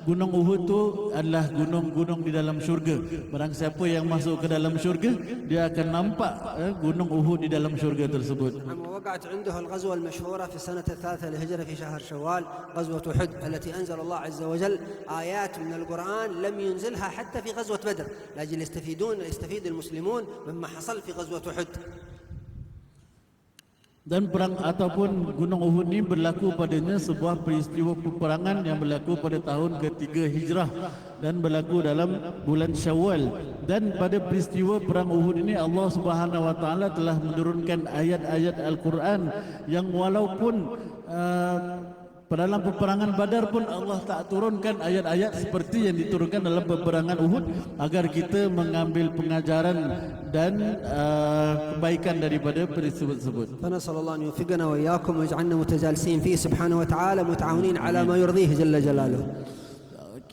gunung Uhud itu adalah gunung-gunung di dalam syurga. Barang siapa yang masuk ke dalam syurga, dia akan nampak gunung Uhud di dalam syurga tersebut. وقعت عنده الغزوة المشهورة في السنة الثالثة للهجرة في شهر شوال، غزوة أحد، التي أنزل الله عز وجل آيات من القرآن لم ينزلها حتى في غزوة بدر، لأجل يستفيد المسلمون مما حصل في غزوة أحد. Dan perang ataupun gunung Uhud ini berlaku padanya sebuah peristiwa peperangan yang berlaku pada tahun ketiga Hijrah dan berlaku dalam bulan Syawal. Dan pada peristiwa perang Uhud ini Allah Subhanahu wa taala telah menurunkan ayat-ayat Al-Quran yang walaupun dalam peperangan Badar pun Allah tak turunkan ayat-ayat seperti yang diturunkan dalam peperangan Uhud, agar kita mengambil pengajaran dan kebaikan daripada peristiwa tersebut. فنسأل الله أن يوفقنا وإياكم ويجعلنا متجالسين فيه سبحانه وتعالى متعاونين على ما يرضيه جل جلاله.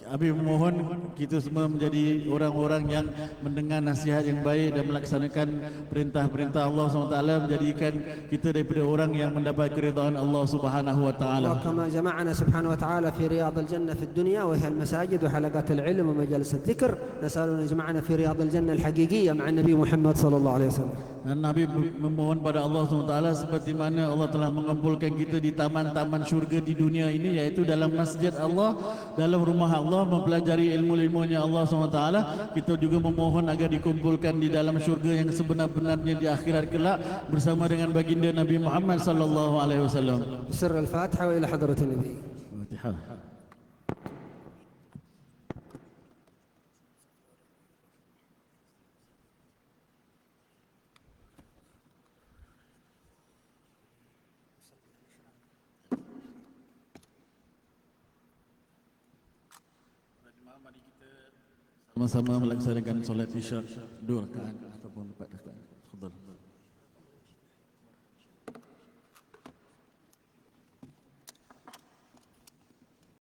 Abi mohon kita semua menjadi orang-orang yang mendengar nasihat yang baik dan melaksanakan perintah-perintah Allah SWT, menjadikan kita daripada orang yang mendapat keridhaan Allah Subhanahu wa taala. وكما جمعنا سبحانه وتعالى في رياض الجنة في الدنيا وهي المساجد وحلقات العلم ومجالس الذكر، نسأل أن يجمعنا في رياض الجنة الحقيقية مع النبي محمد صلى الله عليه وسلم. Dan Nabi memohon pada Allah SWT seperti mana Allah telah mengumpulkan kita di taman-taman syurga di dunia ini, yaitu dalam masjid Allah, dalam rumah Allah, mempelajari ilmu-ilmunya Allah SWT. Kita juga memohon agar dikumpulkan di dalam syurga yang sebenar-benarnya di akhirat kelak bersama dengan baginda Nabi Muhammad sallallahu alaihi wasallam. بسر الفاتحة وإلى حضرة النبي. Fatihah. Mari kita sama-sama melaksanakan solat isya 2 rakaat ataupun 4 rakaat. Tafadhal.